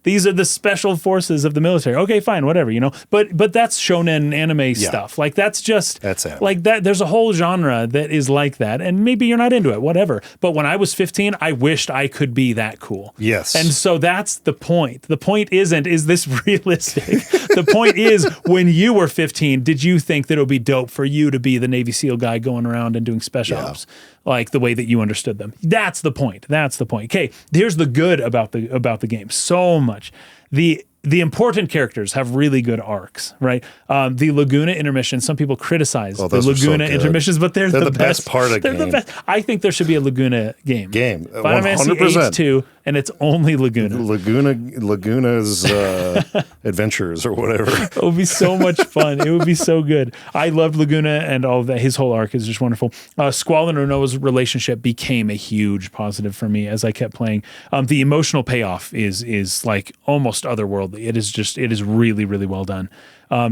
these are the special forces of the military. Okay, fine, whatever, But that's shonen anime stuff. That's it. That. There's a whole genre that is like that, and maybe you're not into it, whatever. But when I was 15, I wished I could be that cool. Yes. And so that's the point. The point isn't, is this realistic? The point is, when you were 15, did you think that it would be dope for you to be the Navy SEAL guy going around and doing special ops like the way that you understood them? That's the point. That's the point. Okay, here's the good about the game. So much. The important characters have really good arcs, right? The Laguna intermissions, some people criticize the Laguna intermissions, but they're the best part of the game. The best. I think there should be a Laguna game. Final Fantasy VIII 2, and it's only Laguna. Laguna's Adventures or whatever. It would be so much fun. It would be so good. I loved Laguna and all of that. His whole arc is just wonderful. Squall and Renoa's relationship became a huge positive for me as I kept playing. The emotional payoff is like almost otherworldly. It is really, really well done.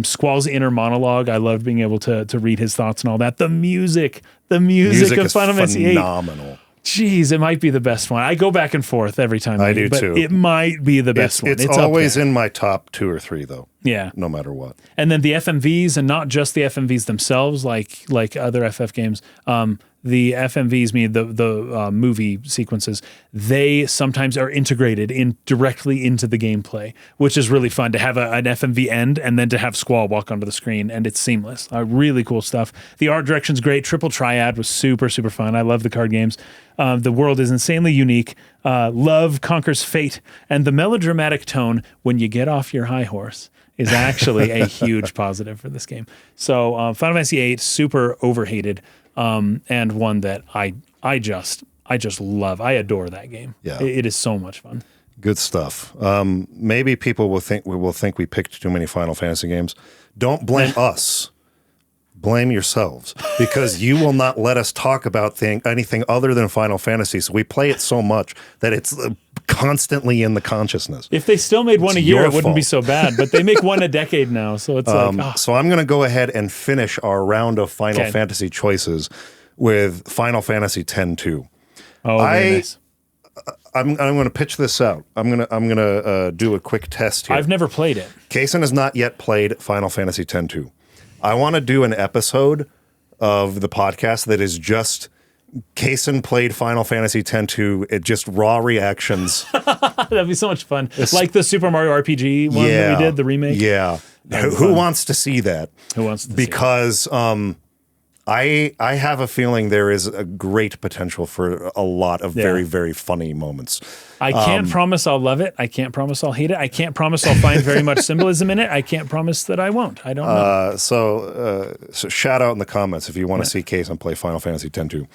Squall's inner monologue, I loved being able to read his thoughts and all that. The music of Final Fantasy VIII. Phenomenal. Jeez, it might be the best one. I go back and forth every time. I do too. It might be the best one. It's always in my top 2 or 3 though. Yeah. No matter what. And then the FMVs, and not just the FMVs themselves, like other FF games. The FMVs, mean the movie sequences, they sometimes are integrated directly into the gameplay, which is really fun to have an FMV end and then to have Squall walk onto the screen, and it's seamless. Really cool stuff. The art direction's great. Triple Triad was super, super fun. I love the card games. The world is insanely unique. Love conquers fate, and the melodramatic tone when you get off your high horse is actually a huge positive for this game. So Final Fantasy VIII, super overhated. And one that I just love. I adore that game. Yeah. It is so much fun. Good stuff. Maybe people will think we picked too many Final Fantasy games. Don't blame us. Blame yourselves, because you will not let us talk about anything other than Final Fantasy. So we play it so much that it's constantly in the consciousness. If they still made one a year, it wouldn't be so bad. But they make one a decade now, so it's So I'm going to go ahead and finish our round of Final Fantasy choices with Final Fantasy X-2. Oh, very nice. I'm going to pitch this out. I'm going to do a quick test here. I've never played it. Kaysen has not yet played Final Fantasy X-2. I want to do an episode of the podcast that is just Kaysen played Final Fantasy X-2. It just raw reactions. That'd be so much fun. Like the Super Mario RPG one that we did, the remake. Yeah. Who wants to see that? Who wants to because, see it? I have a feeling there is a great potential for a lot of very, very funny moments. I can't promise I'll love it. I can't promise I'll hate it. I can't promise I'll find very much symbolism in it. I can't promise that I won't. I don't know. So shout out in the comments if you want to see Kaysen play Final Fantasy X-2.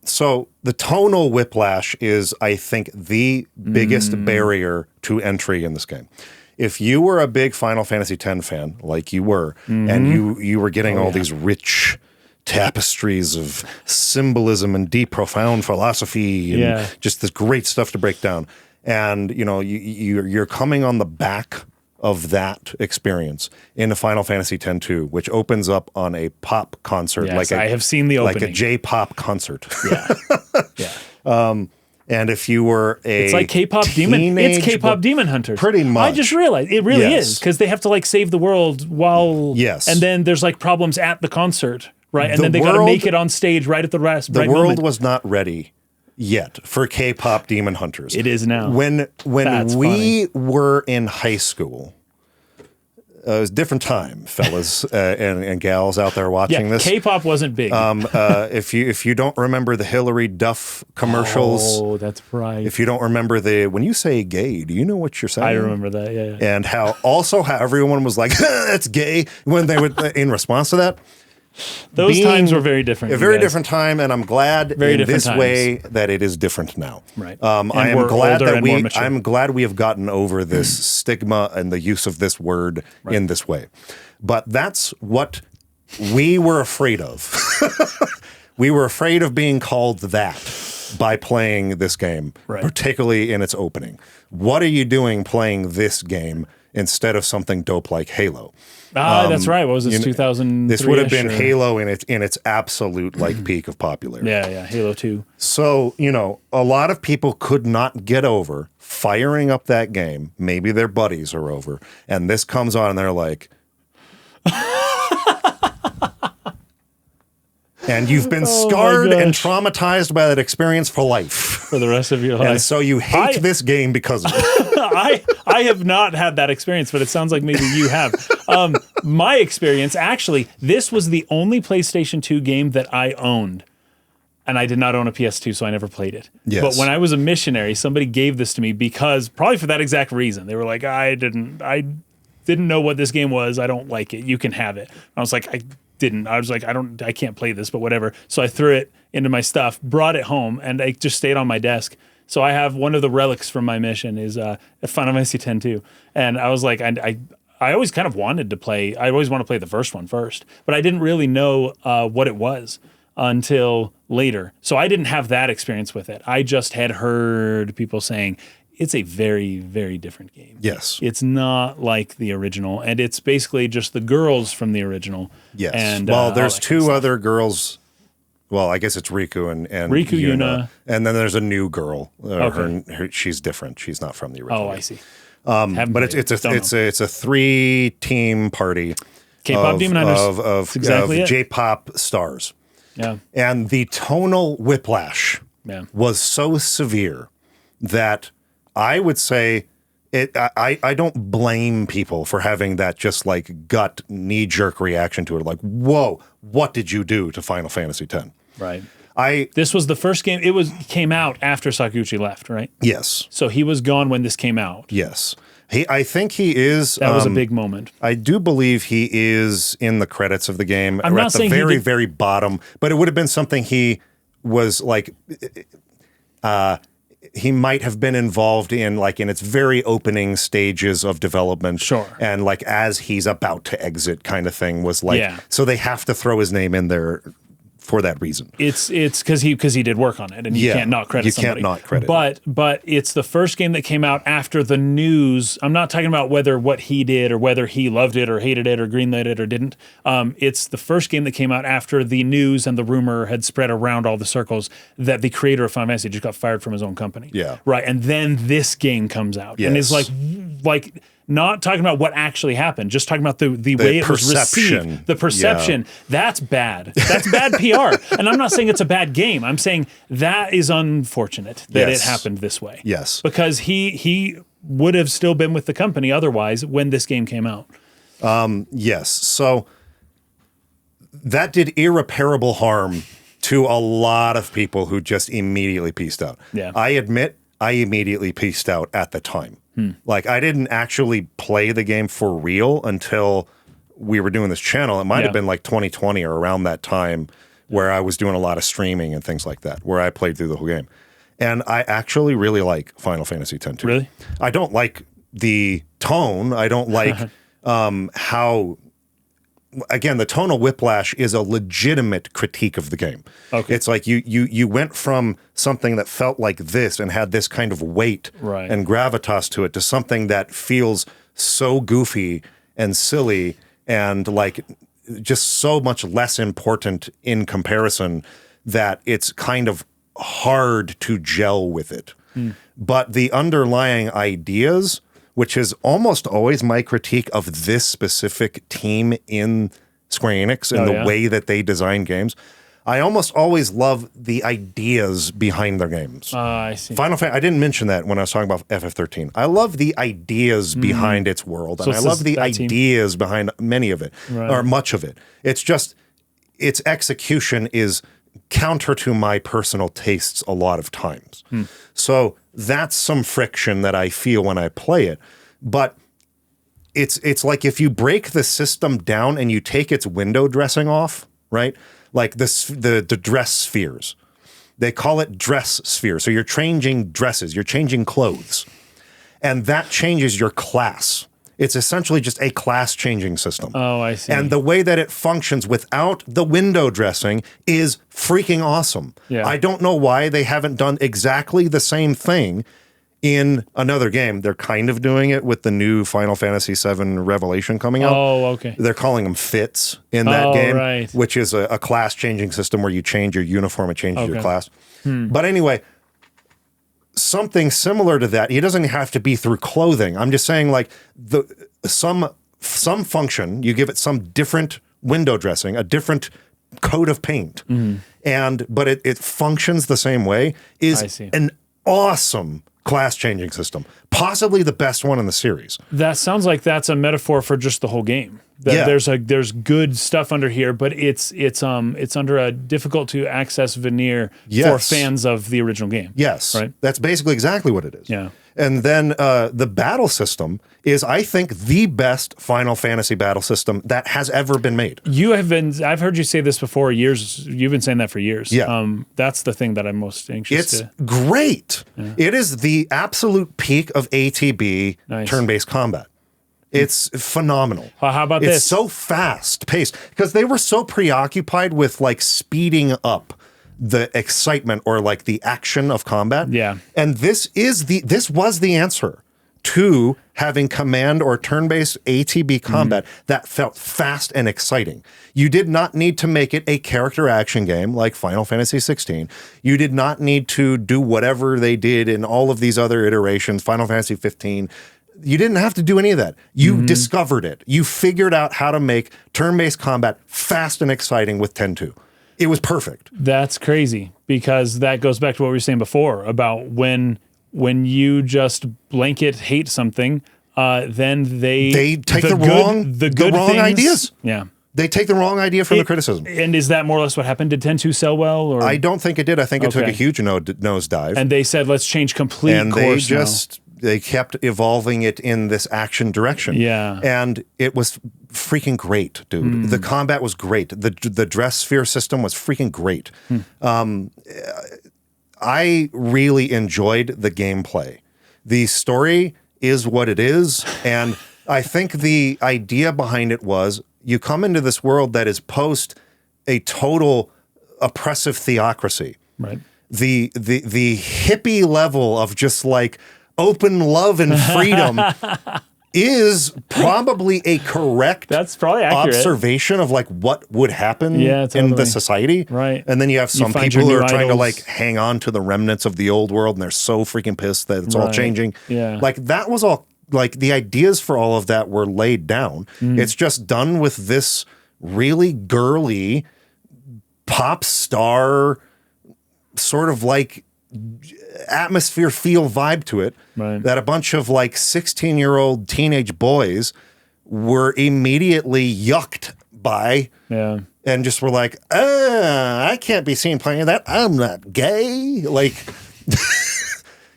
So the tonal whiplash is, I think, the biggest barrier to entry in this game. If you were a big Final Fantasy X fan, like you were, and you were getting all these rich tapestries of symbolism and deep, profound philosophy and just this great stuff to break down, and you're coming on the back of that experience into Final Fantasy X-2, which opens up on a pop concert. Yes, I have seen the opening. Like a J-pop concert. Yeah. And if you were it's like K-pop demon. It's K-pop Demon Hunters. Pretty much. I just realized it really is, because they have to like save the world while. Yes. And then there's like problems at the concert, right? And then they got to make it on stage right at the right moment. The world was not ready yet for K-pop Demon Hunters. It is now. When we were in high school. It was a different time, fellas and gals out there watching this. K-pop wasn't big. If you don't remember the Hillary Duff commercials, oh, that's right. If you don't remember when you say gay, do you know what you're saying? I remember that. Yeah. And how everyone was like, "That's gay" when they would in response to that. Those times were very different. A very different time, and I'm glad in this times. way that it is different now. Right. I am glad that I'm glad we have gotten over this stigma and the use of this word in this way. But that's what we were afraid of. We were afraid of being called that by playing this game, particularly in its opening. What are you doing playing this game instead of something dope like Halo? That's right. What was this, 2003? This would have been Halo in its absolute peak of popularity. Yeah, Halo 2. So, a lot of people could not get over firing up that game. Maybe their buddies are over, and this comes on and they're like, And you've been scarred and traumatized by that experience for life. For the rest of your life. And so you hate this game because of it. I have not had that experience, but it sounds like maybe you have. My experience, actually, this was the only PlayStation 2 game that I owned. And I did not own a PS2, so I never played it. Yes. But when I was a missionary, somebody gave this to me because, probably for that exact reason. They were like, I didn't know what this game was. I don't like it. You can have it. I was like, I can't play this, but whatever. So I threw it into my stuff, brought it home, and it just stayed on my desk. So I have one of the relics from my mission is Final Fantasy X too. And I was like, I always kind of wanted to play. I always want to play the first one first, but I didn't really know what it was until later. So I didn't have that experience with it. I just had heard people saying it's a very, very different game. Yes. It's not like the original, and it's basically just the girls from the original. Yes. And, well, there's two other girls. Well, I guess it's Riku and Riku, Yuna. And then there's a new girl. She's different. She's not from the original. Oh, I see. But it's a 3-team party. K-pop Demon Hunters. Of exactly J-pop stars. Yeah. And the tonal whiplash was so severe that I would say I don't blame people for having that just like gut knee-jerk reaction to it. Like, whoa, what did you do to Final Fantasy X? Right. This was the first game. It came out after Sakuchi left, right? Yes. So he was gone when this came out. Yes. I think he is. That was a big moment. I do believe he is in the credits of the game. I'm not saying at the very, very bottom, but it would have been something he was like. He might have been involved in, like, in its very opening stages of development. Sure. And like as he's about to exit, kind of thing was like. So they have to throw his name in there for that reason. It's because he did work on it, and you can't not credit somebody. You can't not credit. But it's the first game that came out after the news. I'm not talking about what he did or whether he loved it or hated it or greenlit it or didn't. It's the first game that came out after the news and the rumor had spread around all the circles that the creator of Final Fantasy just got fired from his own company. Yeah. Right. And then this game comes out and it's like not talking about what actually happened, just talking about the way it was received. The perception. Yeah. That's bad. That's bad PR. And I'm not saying it's a bad game. I'm saying that is unfortunate that it happened this way. Yes. Because he would have still been with the company otherwise when this game came out. Yes. So that did irreparable harm to a lot of people who just immediately peaced out. Yeah. I admit I immediately peaced out at the time. Like, I didn't actually play the game for real until we were doing this channel. It might have been like 2020 or around that time where I was doing a lot of streaming and things like that, where I played through the whole game. And I actually really like Final Fantasy X too. Really? I don't like the tone. I don't like how... Again, the tonal whiplash is a legitimate critique of the game. Okay. It's like you went from something that felt like this and had this kind of weight and gravitas to it to something that feels so goofy and silly and like just so much less important in comparison that it's kind of hard to gel with it. But the underlying ideas, which is almost always my critique of this specific team in Square Enix and the way that they design games. I almost always love the ideas behind their games. I see. Final Fantasy, I didn't mention that when I was talking about FF13. I love the ideas behind its world, and I love the ideas behind many of it, or much of it. It's just, its execution is counter to my personal tastes a lot of times. So that's some friction that I feel when I play it. But it's like if you break the system down and you take its window dressing off, right? Like the dress spheres. They call it dress sphere. So you're changing dresses, you're changing clothes. And that changes your class. It's essentially just a class-changing system. Oh, I see. And the way that it functions without the window dressing is freaking awesome. Yeah. I don't know why they haven't done exactly the same thing in another game. They're kind of doing it with the new Final Fantasy VII Revelation coming out. Oh, okay. They're calling them fits in that game, right. which is a class-changing system where you change your uniform and changes your class. But anyway... something similar to that. He doesn't have to be through clothing. I'm just saying, like, some function, you give it some different window dressing, a different coat of paint. But it functions the same way, is an awesome class-changing system. Possibly the best one in the series. That sounds like that's a metaphor for just the whole game. That there's good stuff under here, but it's under a difficult to access veneer for fans of the original game. Yes. Right? That's basically exactly what it is. Yeah. And then the battle system is, I think, the best Final Fantasy battle system that has ever been made. I've heard you say this before years. You've been saying that for years. Yeah. That's the thing that I'm most anxious to. It's great. Yeah. It is the absolute peak of ATB turn-based combat. It's phenomenal. How about this? It's so fast-paced because they were so preoccupied with like speeding up the excitement or like the action of combat. Yeah. And this was the answer to having command or turn-based ATB combat that felt fast and exciting. You did not need to make it a character action game like Final Fantasy 16. You did not need to do whatever they did in all of these other iterations, Final Fantasy 15. You didn't have to do any of that. You discovered it. You figured out how to make turn-based combat fast and exciting with 10-2. It was perfect. That's crazy, because that goes back to what we were saying before about when you just blanket hate something, then they take the wrong ideas. Yeah. They take the wrong idea from the criticism. And is that more or less what happened? Did 10-2 sell well? Or? I don't think it did. I think it took a huge nosedive. And they said, let's change complete course they kept evolving it in this action direction. Yeah. And it was freaking great, dude. The combat was great. The dress sphere system was freaking great. I really enjoyed the gameplay. The story is what it is. And I think the idea behind it was you come into this world that is post a total oppressive theocracy. Right. The hippie level of just like open love and freedom is probably a correct That's probably accurate. observation of like what would happen in the society. Right. And then you have some people who are trying to like hang on to the remnants of the old world and they're so freaking pissed that it's all changing. Yeah. Like that was all, like the ideas for all of that were laid down. It's just done with this really girly pop star sort of like atmosphere feel vibe to it that a bunch of like 16-year-old teenage boys were immediately yucked by and just were like, I can't be seen playing that. I'm not gay. Like,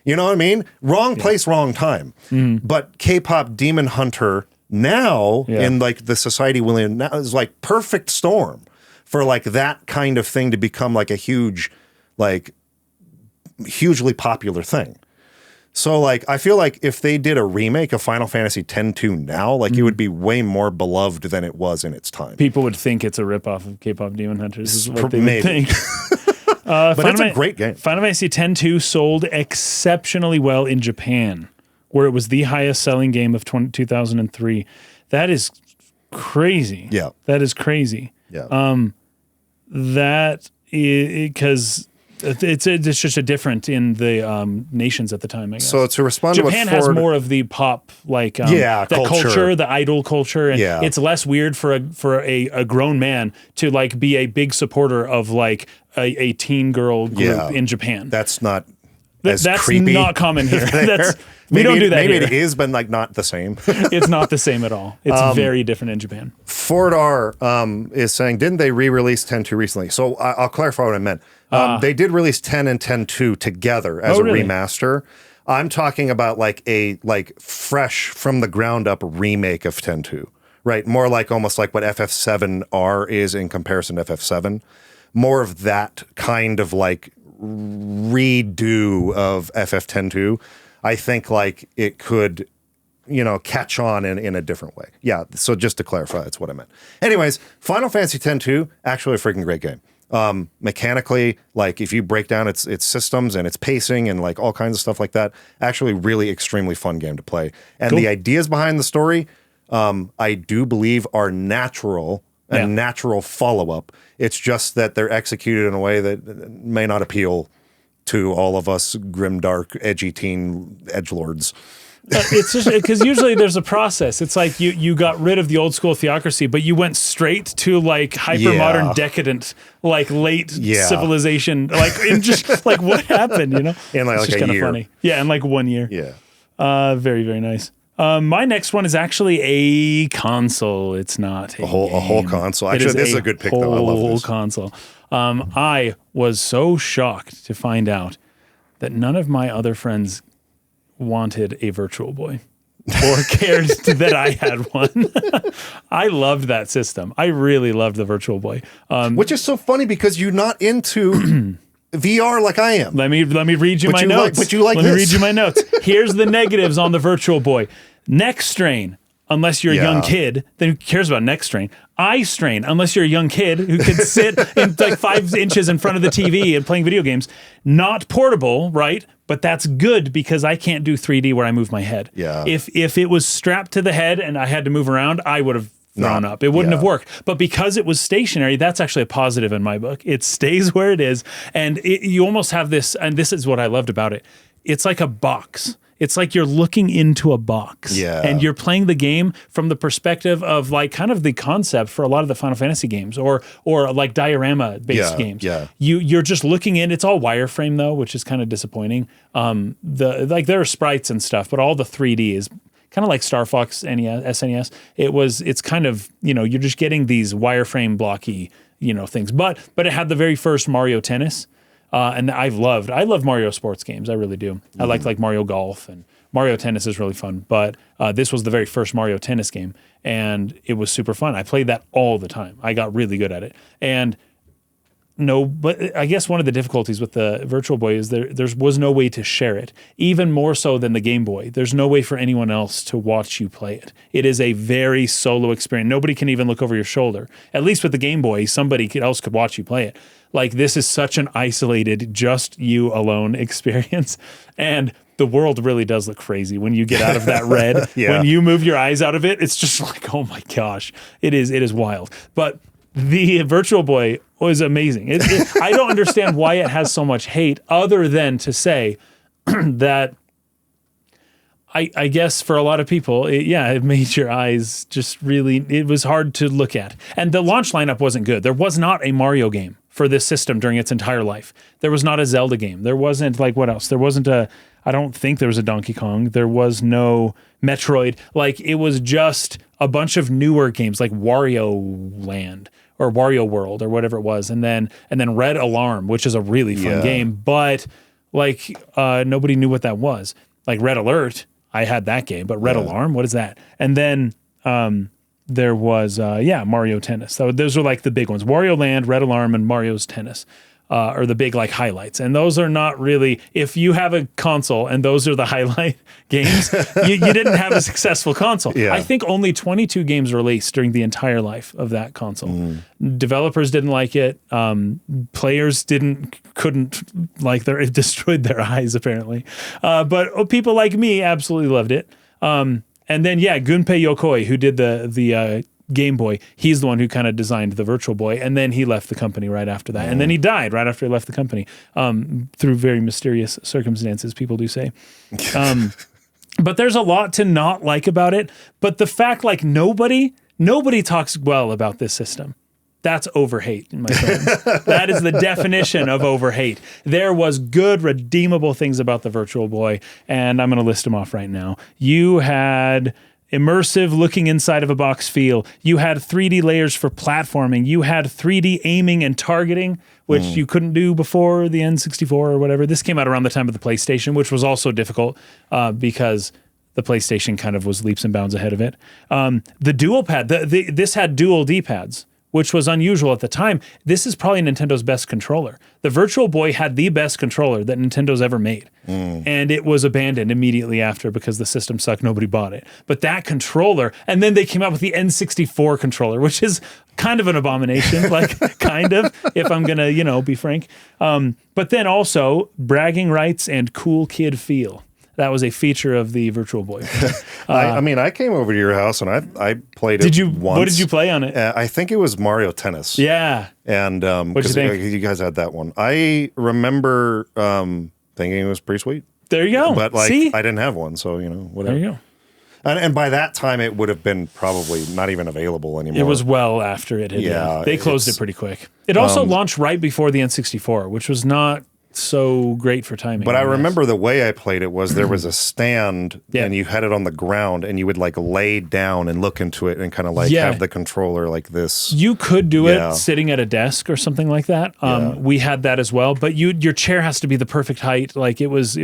you know what I mean? Wrong place, wrong time. But K-pop Demon Hunter now in like the society William now is like perfect storm for like that kind of thing to become like a huge, like hugely popular thing. So like I feel like if they did a remake of Final Fantasy X-2 now, like it would be way more beloved than it was in its time. People would think it's a ripoff of K-pop Demon Hunters is what they would think. But it's a great game. Final Fantasy X-2 sold exceptionally well in Japan, where it was the highest selling game of 2003. That is crazy. Yeah. That is crazy. Yeah. That is because it's just a different in the nations at the time, I guess. So to respond Japan to what has more of the pop, like the culture, the idol culture, and it's less weird for a grown man to like be a big supporter of like a teen girl group in Japan. That's not that's creepy. Not common here. We don't do that maybe here. It is, but like not the same. It's not the same at all. It's very different in Japan. FFVIIR is saying, didn't they re-release 10-2 recently? So I'll clarify what I meant. They did release 10 and 10-2 together as a remaster. I'm talking about like a fresh from the ground up remake of 10-2, right? More like almost like what FF7R is in comparison to FF7. More of that kind of like redo of FF10-2. I think like it could, catch on in a different way. Yeah, so just to clarify, that's what I meant. Anyways, Final Fantasy X-2, actually a freaking great game. Mechanically, like if you break down its systems and its pacing and like all kinds of stuff like that, actually really extremely fun game to play. And the ideas behind the story, I do believe are natural and natural follow-up. It's just that they're executed in a way that may not appeal to all of us grimdark, edgy teen edgelords. It's just because usually there's a process. It's like you got rid of the old school theocracy, but you went straight to like hyper modern decadent, like late civilization, like in just like what happened, you know? In like, it's just a year. Funny. Yeah, in like 1 year. Yeah. Very, very nice. My next one is actually a console. It's not a whole console. Actually, this is a good pick, though. I love this. Console. I was so shocked to find out that none of my other friends wanted a Virtual Boy or cared that I had one. I loved that system. I really loved the Virtual Boy. Which is so funny because you're not into VR like I am. Let me read you my notes. But you like Let me read you my notes. Here's the negatives on the Virtual Boy. Neck strain. Unless you're a young kid, then who cares about neck strain? Eye strain, unless you're a young kid who can sit in like 5 inches in front of the TV and playing video games. Not portable, right? But that's good because I can't do 3D where I move my head. Yeah. If it was strapped to the head and I had to move around, I would have thrown up. It wouldn't have worked. But because it was stationary, that's actually a positive in my book. It stays where it is. And you almost have this, and this is what I loved about it. It's like a box. It's like you're looking into a box. Yeah. And you're playing the game from the perspective of like kind of the concept for a lot of the Final Fantasy games or like diorama-based games. Yeah. You're just looking in. It's all wireframe though, which is kind of disappointing. There are sprites and stuff, but all the 3D is kind of like Star Fox SNES. It's kind of, you're just getting these wireframe blocky, things. But it had the very first Mario Tennis. And I love Mario sports games. I really do. I like Mario Golf, and Mario Tennis is really fun. But this was the very first Mario Tennis game, and it was super fun. I played that all the time. I got really good at it. But I guess one of the difficulties with the Virtual Boy is there was no way to share it, even more so than the Game Boy. There's no way for anyone else to watch you play it. It is a very solo experience. Nobody can even look over your shoulder. At least with the Game Boy, somebody else could watch you play it. Like, this is such an isolated, just you alone experience. And the world really does look crazy when you get out of that red. When you move your eyes out of it, it's just like, oh my gosh, it is wild. But the Virtual Boy was amazing. I don't understand why it has so much hate, other than to say that I guess for a lot of people, it made your eyes just really, it was hard to look at. And the launch lineup wasn't good. There was not a Mario game for this system during its entire life. There was not a Zelda game. There wasn't, like, what else? There wasn't I don't think there was a Donkey Kong. There was no Metroid. Like, it was just a bunch of newer games like Wario Land or Wario World or whatever it was. And then Red Alarm, which is a really fun game, but like nobody knew what that was. Like Red Alert, I had that game, but Red Alarm, what is that? And then there was Mario Tennis. So those were like the big ones. Wario Land, Red Alarm, and Mario's Tennis are the big like highlights. And those are not really, if you have a console and those are the highlight games, you didn't have a successful console. Yeah. I think only 22 games released during the entire life of that console. Developers didn't like it. Players couldn't like it destroyed their eyes apparently. But people like me absolutely loved it. And then Gunpei Yokoi, who did the Game Boy, he's the one who kind of designed the Virtual Boy, and then he left the company right after that. And then he died right after he left the company through very mysterious circumstances, people do say. But there's a lot to not like about it. But the fact, like, nobody talks well about this system. That's overhate, my friends. That is the definition of overhate. There was good, redeemable things about the Virtual Boy, and I'm going to list them off right now. You had immersive looking inside of a box feel. You had 3D layers for platforming. You had 3D aiming and targeting, which you couldn't do before the N64 or whatever. This came out around the time of the PlayStation, which was also difficult because the PlayStation kind of was leaps and bounds ahead of it. The dual pad, this had dual D-pads, which was unusual at the time. This is probably Nintendo's best controller. The Virtual Boy had the best controller that Nintendo's ever made. And it was abandoned immediately after because the system sucked, nobody bought it. But that controller, and then they came out with the N64 controller, which is kind of an abomination, like kind of, if I'm gonna, be frank. But then also bragging rights and cool kid feel. That was a feature of the Virtual Boy. I came over to your house and I played it once. What did you play on it? I think it was Mario Tennis. Yeah. And what'd you think? You guys had that one. I remember thinking it was pretty sweet. There you go. But like, See? I didn't have one, so whatever. There you go. And by that time, it would have been probably not even available anymore. It was well after it had. Yeah, they closed it pretty quick. It also launched right before the N64, which was not so great for timing. But I remember the way I played it was there was a stand and you had it on the ground and you would like lay down and look into it and kind of like have the controller like this. You could do it sitting at a desk or something like that. We had that as well, but your chair has to be the perfect height. Like it was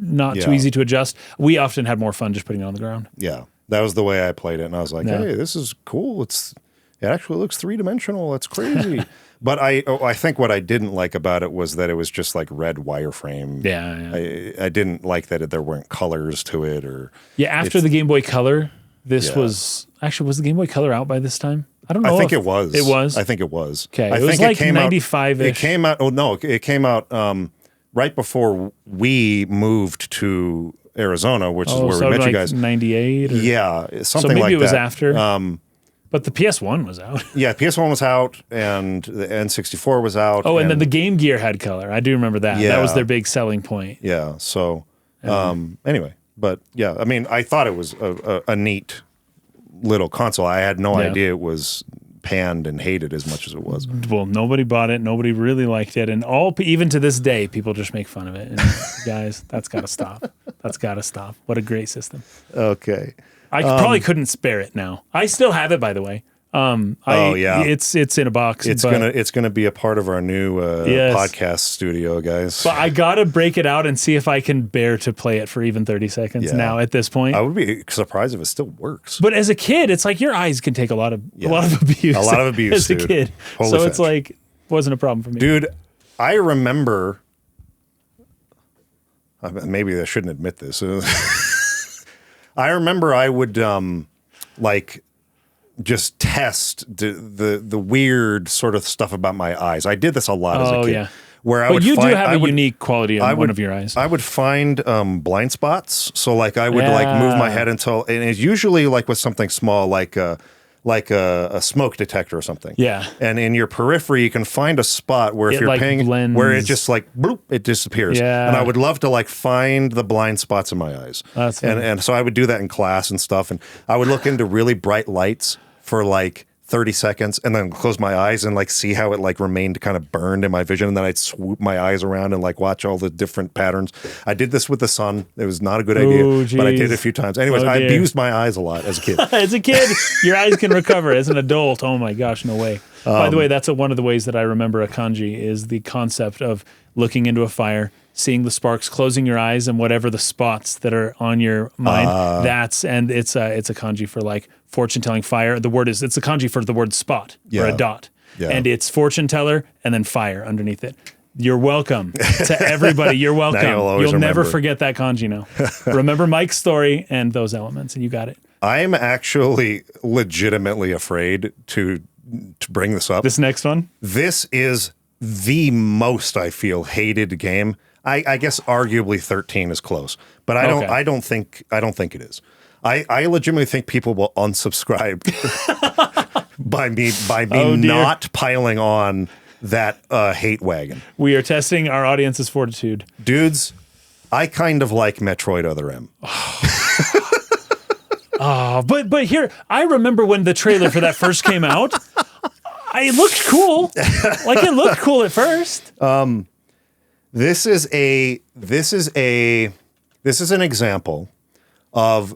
not too easy to adjust. We often had more fun just putting it on the ground. Yeah, that was the way I played it, and I was like, "Hey, this is cool. It actually looks 3-dimensional. That's crazy." But I think what I didn't like about it was that it was just like red wireframe. Yeah. I didn't like that there weren't colors to it, or after the Game Boy Color, this was the Game Boy Color out by this time? I don't know. I think it was. It was. I think it was. Okay, I it was think like it came 95-ish. It came out. Oh no, it came out right before we moved to Arizona, which is where we met you guys. 98? Yeah, something like that. So maybe it was after. But the PS1 was out. Yeah, PS1 was out, and the N64 was out. Oh, and then the Game Gear had color. I do remember that. Yeah. That was their big selling point. Yeah, so anyway. But yeah, I mean, I thought it was a neat little console. I had no idea it was panned and hated as much as it was. Well, nobody bought it. Nobody really liked it. And even to this day, people just make fun of it. And guys, that's got to stop. That's got to stop. What a great system. Okay. I probably couldn't spare it now. I still have it, by the way. It's in a box. It's gonna be a part of our new podcast studio, guys. But I gotta break it out and see if I can bear to play it for even 30 seconds now at this point. I would be surprised if it still works. But as a kid, it's like your eyes can take a lot of abuse. A lot of abuse as a dude. kid. Holy so fetch. it's like wasn't a problem for me. Dude, I remember maybe I shouldn't admit this. I remember I would like just test the weird sort of stuff about my eyes. I did this a lot as a kid. Yeah. Where I but would you find, do have a unique quality on one of your eyes. I would find blind spots. So like I would like move my head until, and it's usually like with something small, like a smoke detector or something. Yeah. And in your periphery, you can find a spot where if you're like paying, blends. where it just like, bloop, it disappears. Yeah. And I would love to like find the blind spots in my eyes. That's funny. And so I would do that in class and stuff. And I would look into really bright lights for like 30 seconds and then close my eyes and like see how it like remained kind of burned in my vision. And then I'd swoop my eyes around and like watch all the different patterns. I did this with the sun. It was not a good idea, but I did it a few times. Anyways, I abused my eyes a lot as a kid. As a kid, your eyes can recover. As an adult, oh my gosh, no way. By the way, that's one of the ways that I remember a kanji is the concept of looking into a fire, seeing the sparks, closing your eyes, and whatever the spots that are on your mind. It's a kanji for like fortune telling fire. It's a kanji for the word spot or a dot, and it's fortune teller and then fire underneath it. You're welcome to everybody. You're welcome. You'll never forget that kanji now. Remember Mike's story and those elements, and you got it. I'm actually legitimately afraid to bring this up. This next one? This is the most I feel hated game. I guess arguably 13 is close, but I don't think it is. I legitimately think people will unsubscribe by me not piling on that hate wagon. We are testing our audience's fortitude. Dudes, I kind of like Metroid Other M. But here, I remember when the trailer for that first came out. It looked cool. Like it looked cool at first. This is an example of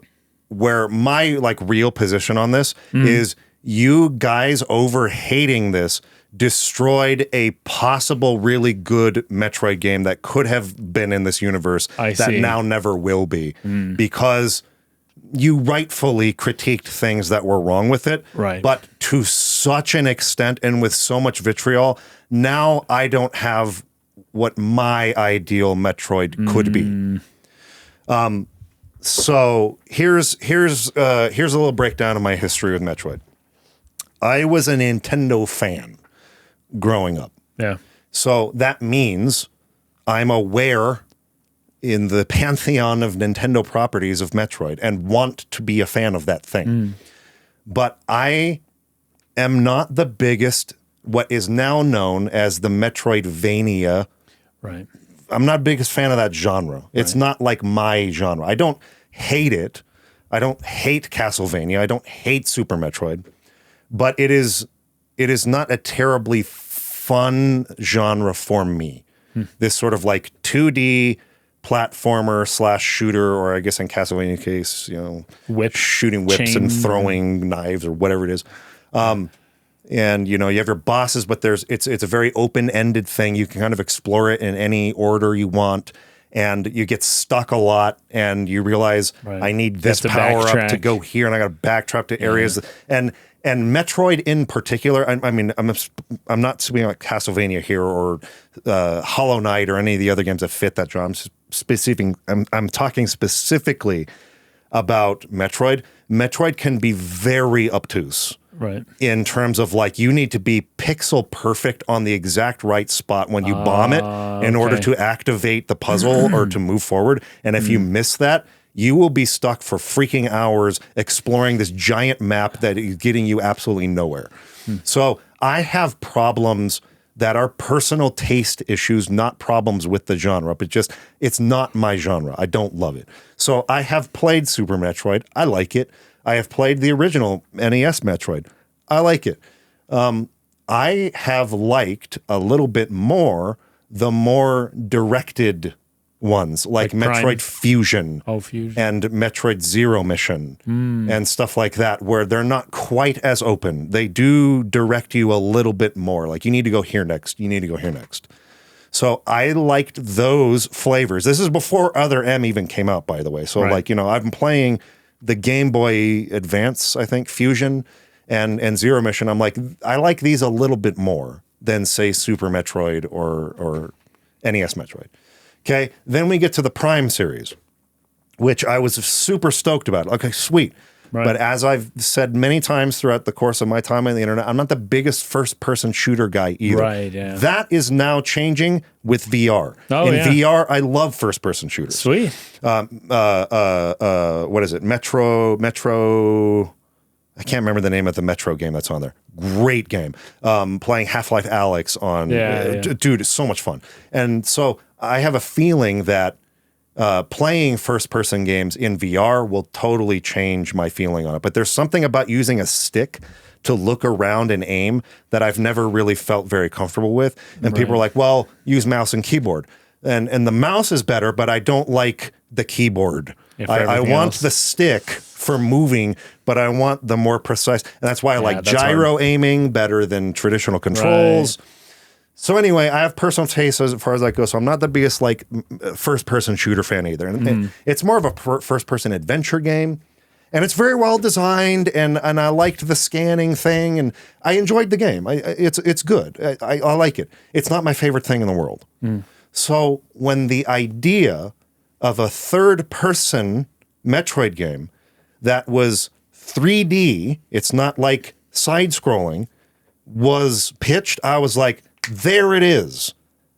where my like real position on this is you guys overhating this destroyed a possible really good Metroid game that could have been in this universe now never will be because you rightfully critiqued things that were wrong with it, right? But to such an extent and with so much vitriol, now I don't have what my ideal Metroid could be. So here's a little breakdown of my history with Metroid. I was a Nintendo fan growing up. Yeah. So that means I'm aware in the pantheon of Nintendo properties of Metroid and want to be a fan of that thing. But I am not the biggest, what is now known as the Metroidvania I'm not the biggest fan of that genre. It's not like my genre. I don't hate it. I don't hate Castlevania. I don't hate Super Metroid, but it is not a terribly fun genre for me. This sort of like 2D platformer / shooter, or I guess in Castlevania case, you know, shooting whips and throwing knives or whatever it is. And you know, you have your bosses, but it's a very open-ended thing. You can kind of explore it in any order you want, and you get stuck a lot, and you realize I need this power up to go here, and I got to backtrack to areas. And Metroid in particular, I mean, I'm not speaking like Castlevania here or Hollow Knight or any of the other games that fit that genre. I'm talking specifically about Metroid. Metroid can be very obtuse. Right. In terms of like, you need to be pixel perfect on the exact right spot when you bomb it in order to activate the puzzle or to move forward. And if you miss that, you will be stuck for freaking hours exploring this giant map that is getting you absolutely nowhere. So I have problems that are personal taste issues, not problems with the genre, but just it's not my genre. I don't love it. So I have played Super Metroid. I like it. I have played the original NES Metroid. I like it. I have liked a little bit more the more directed ones, like Metroid Fusion, and Metroid Zero Mission, and stuff like that, where they're not quite as open. They do direct you a little bit more. Like, you need to go here next. You need to go here next. So I liked those flavors. This is before Other M even came out, by the way. So like, you know, I've been playing the Game Boy Advance, I think, Fusion and Zero Mission. I'm like, I like these a little bit more than, say, Super Metroid or NES Metroid. Okay, then we get to the Prime series, which I was super stoked about. Okay, sweet. But as I've said many times throughout the course of my time on the internet, I'm not the biggest first-person shooter guy either. That is now changing with VR. In VR, I love first-person shooters. Sweet. What is it? Metro. I can't remember the name of the Metro game that's on there. Great game. Playing Half-Life Alyx on. Dude, it's so much fun. And so I have a feeling that playing first-person games in VR will totally change my feeling on it. But there's something about using a stick to look around and aim that I've never really felt very comfortable with. And people are like, well, use mouse and keyboard. And the mouse is better, but I don't like the keyboard. I want the stick for moving, but I want the more precise. And that's why I like gyro aiming better than traditional controls. So anyway, I have personal taste as far as that goes. So I'm not the biggest like first-person shooter fan either. And it's more of a first-person adventure game, and it's very well designed. And I liked the scanning thing, and I enjoyed the game. It's good. I like it. It's not my favorite thing in the world. So when the idea of a third-person Metroid game that was 3D, it's not like side-scrolling, was pitched, I was like, there it is.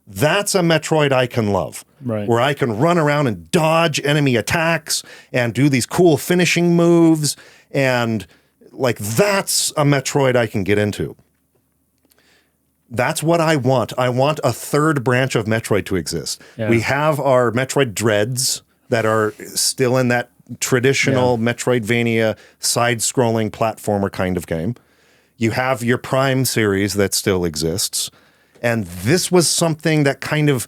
That's a Metroid I can love. Where I can run around and dodge enemy attacks and do these cool finishing moves. And like, that's a Metroid I can get into. That's what I want. I want a third branch of Metroid to exist. We have our Metroid Dreads that are still in that traditional Metroidvania side-scrolling platformer kind of game. You have your Prime series that still exists. And this was something that kind of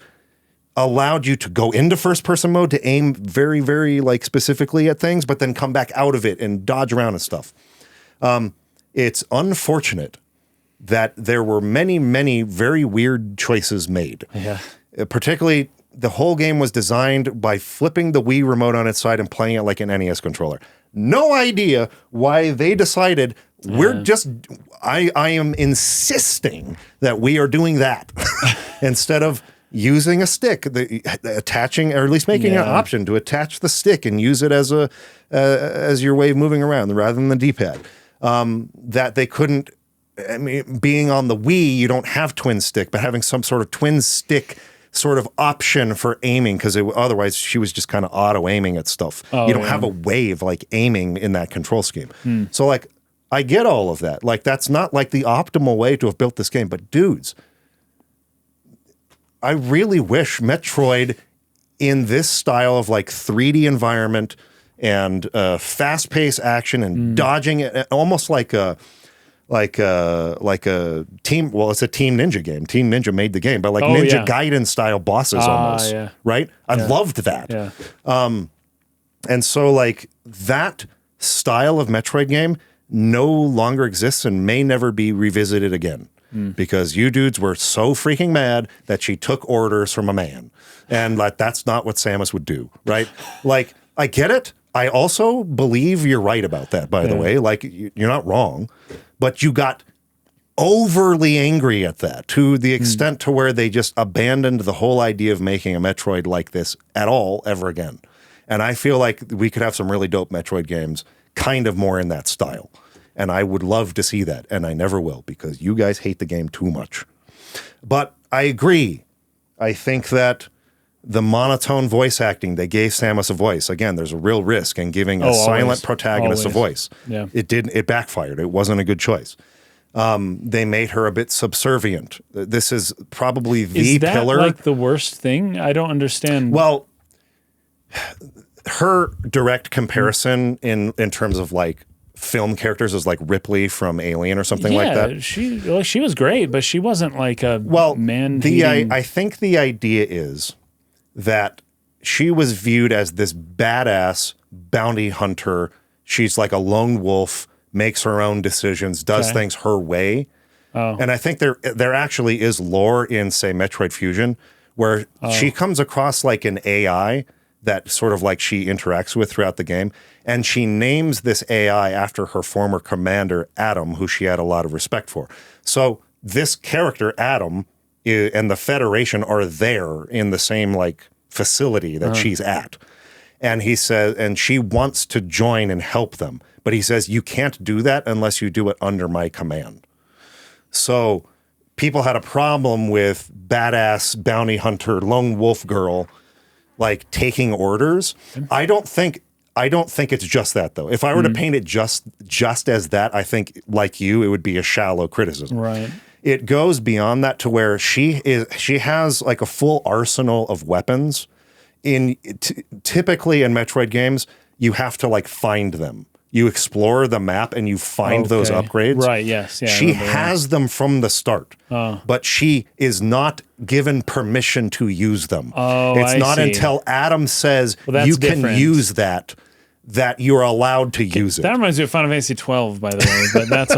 allowed you to go into first-person mode to aim very, very like specifically at things, but then come back out of it and dodge around and stuff. It's unfortunate that there were many, many very weird choices made. Particularly, the whole game was designed by flipping the Wii remote on its side and playing it like an NES controller. No idea why they decided I am insisting that we are doing that instead of using a stick, attaching, or at least making an option to attach the stick and use it as your way of moving around rather than the D-pad. That they couldn't. I mean, being on the Wii, you don't have twin stick, but having some sort of twin stick sort of option for aiming, because otherwise she was just kind of auto aiming at stuff. You don't have a way of like aiming in that control scheme. So like, I get all of that. Like, that's not like the optimal way to have built this game, but dudes, I really wish Metroid in this style of like 3D environment and fast-paced action and dodging it, almost like a team. Well, it's a Team Ninja game. Team Ninja made the game, but like Ninja Gaiden style bosses almost, right? I loved that. Yeah. And so like that style of Metroid game no longer exists and may never be revisited again. Because you dudes were so freaking mad that she took orders from a man. And like that's not what Samus would do, right? Like, I get it. I also believe you're right about that, by the way. Like, you're not wrong. But you got overly angry at that to the extent to where they just abandoned the whole idea of making a Metroid like this at all ever again. And I feel like we could have some really dope Metroid games kind of more in that style. And I would love to see that, and I never will because you guys hate the game too much. But I agree. I think that the monotone voice acting, they gave Samus a voice. Again, there's a real risk in giving a silent protagonist a voice. Yeah. It backfired. It wasn't a good choice. They made her a bit subservient. This is probably the pillar. Is that like the worst thing? I don't understand. Well, her direct comparison in terms of like film characters is like Ripley from Alien or something like that. She was great, but she wasn't like a man. I think the idea is that she was viewed as this badass bounty hunter. She's like a lone wolf, makes her own decisions, does things her way. And I think there actually is lore in, say, Metroid Fusion, where she comes across like an AI that sort of like she interacts with throughout the game. And she names this AI after her former commander, Adam, who she had a lot of respect for. So this character, Adam, and the Federation are there in the same like facility that she's at. And he says, and she wants to join and help them. But he says, you can't do that unless you do it under my command. So people had a problem with badass bounty hunter, lone wolf girl, like taking orders. I don't think it's just that though. If I were to paint it just as that, I think like you, it would be a shallow criticism. Right. It goes beyond that to where she has like a full arsenal of weapons. Typically in Metroid games, you have to like find them. You explore the map and you find those upgrades. Right, yes. Yeah, she has them from the start, but she is not given permission to use them. It's not until Adam says you can use that you're allowed to use it. That reminds me of Final Fantasy 12, by the way, but that's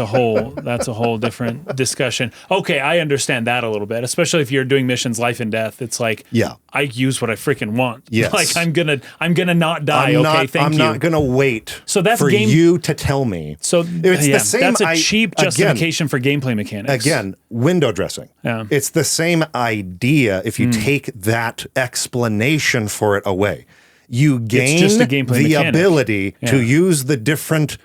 a whole different discussion. Okay, I understand that a little bit, especially if you're doing missions life and death. It's like, I use what I freaking want. Yes. Like I'm gonna not die. Thank you. I'm not gonna wait for you to tell me. So it's the same. That's a cheap justification for gameplay mechanics. Again, window dressing. Yeah. It's the same idea if you take that explanation for it away. You gain the ability to use the different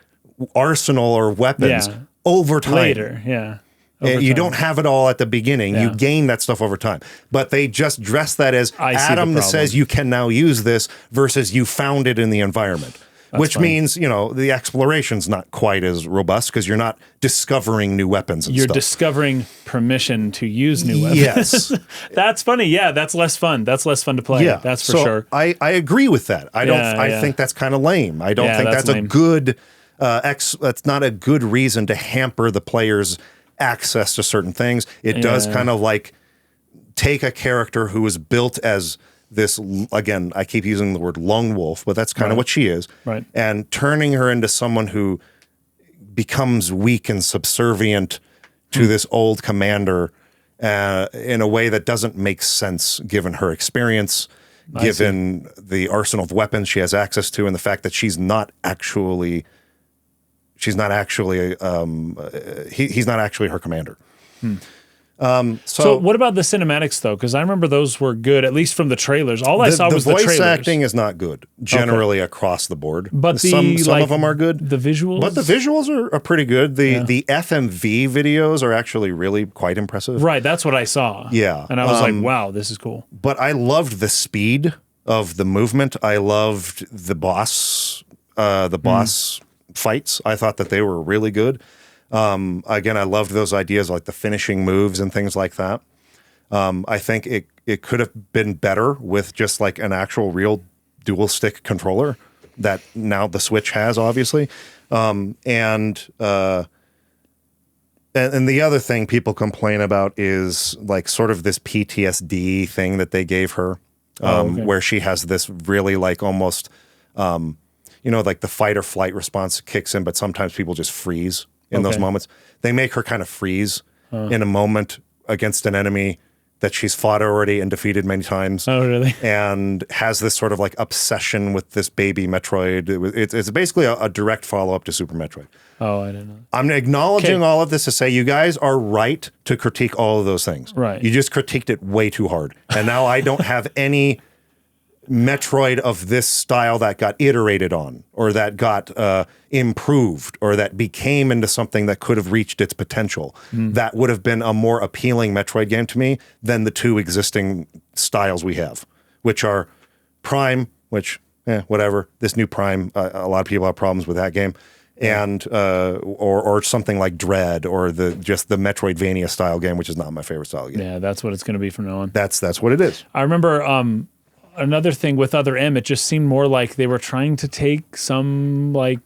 arsenal or weapons over time. Later, You don't have it all at the beginning. You gain that stuff over time. But they just dress that as Adam says you can now use this versus you found it in the environment. Which means, the exploration's not quite as robust because you're not discovering new weapons and You're stuff. discovering permission to use new weapons. Yes. That's funny. Yeah, that's less fun. That's less fun to play. Yeah. That's for sure. I agree with that. I think that's kind of lame. I don't think that's a good that's not a good reason to hamper the player's access to certain things. It does kind of like take a character who is built as this, again, I keep using the word lone wolf, but that's kind of what she is. Right. And turning her into someone who becomes weak and subservient to this old commander in a way that doesn't make sense given her experience, given the arsenal of weapons she has access to, and the fact that he's not actually her commander. So what about the cinematics though? Because I remember those were good, at least from the trailers. All I saw was the trailers. The voice acting is not good generally across the board. But some of them are good. The visuals, but the visuals are pretty good. The FMV videos are actually really quite impressive. Right, that's what I saw. Yeah, and I was like, wow, this is cool. But I loved the speed of the movement. I loved the boss fights. I thought that they were really good. Again, I loved those ideas like the finishing moves and things like that. I think it could have been better with just like an actual real dual stick controller that now the Switch has, obviously. And the other thing people complain about is like sort of this PTSD thing that they gave her, where she has this really like almost, like the fight or flight response kicks in, but sometimes people just freeze in those moments. They make her kind of freeze in a moment against an enemy that she's fought already and defeated many times. Oh, really? And has this sort of like obsession with this baby Metroid. It's basically a direct follow-up to Super Metroid. Oh, I didn't know. I'm acknowledging all of this to say you guys are right to critique all of those things. Right. You just critiqued it way too hard. And now I don't have any Metroid of this style that got iterated on or that got improved or that became into something that could have reached its potential. That would have been a more appealing Metroid game to me than the two existing styles we have, which are Prime, which, whatever. This new Prime, a lot of people have problems with that game. And or something like Dread or just the Metroidvania style game, which is not my favorite style game. Yeah, that's what it's going to be from now on. That's what it is. I remember another thing with Other M, it just seemed more like they were trying to take some like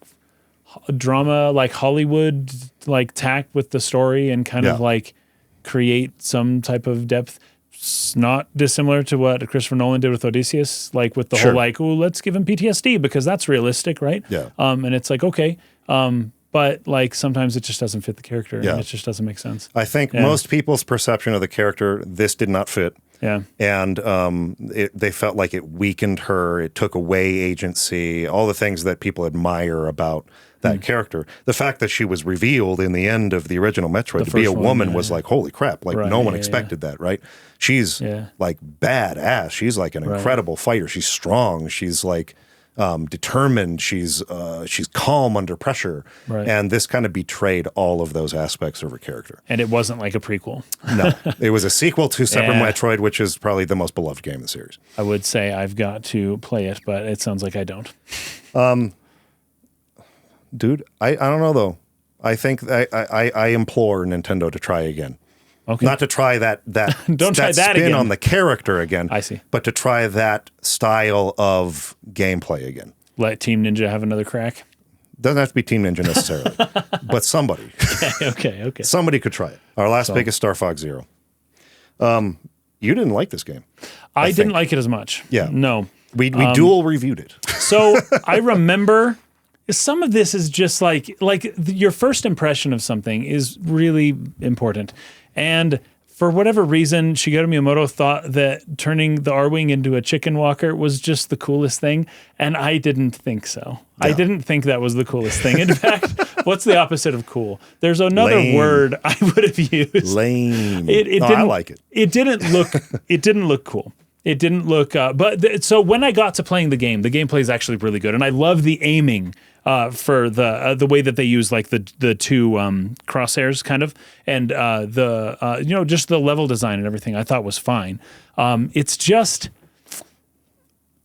drama, like Hollywood, like tack with the story and kind of like create some type of depth. It's not dissimilar to what Christopher Nolan did with Odysseus, like with the whole like, oh, let's give him PTSD because that's realistic, right? Yeah. And it's like, okay. But like sometimes it just doesn't fit the character and it just doesn't make sense. I think most people's perception of the character, this did not fit. Yeah. And they felt like it weakened her. It took away agency, all the things that people admire about that character. The fact that she was revealed in the end of the original Metroid to be a woman was like, holy crap. Like no one expected that, right? She's like badass. She's like an incredible fighter. She's strong. She's like determined. She's calm under pressure. Right. And this kind of betrayed all of those aspects of her character. And it wasn't like a prequel. No, it was a sequel to Super Metroid, which is probably the most beloved game in the series. I would say I've got to play it, but it sounds like I don't. Dude, I don't know though. I think I implore Nintendo to try again. Okay. Not to try that Don't try that spin again. on the character again. I see. But to try that style of gameplay again. Let Team Ninja have another crack. Doesn't have to be Team Ninja necessarily, but somebody. Okay. Somebody could try it. Our last pick is Star Fox Zero. You didn't like this game. I didn't like it as much. Yeah. No. We dual reviewed it. So I remember some of this is just like your first impression of something is really important. And for whatever reason, Shigeru Miyamoto thought that turning the R-Wing into a chicken walker was just the coolest thing. And I didn't think so. No. I didn't think that was the coolest thing. In fact, what's the opposite of cool? There's another word I would have used. Lame. I like it. It didn't look cool. It didn't look, so when I got to playing the gameplay is actually really good. And I love the aiming for the way that they use like the two crosshairs kind of, and just the level design and everything I thought was fine. It's just,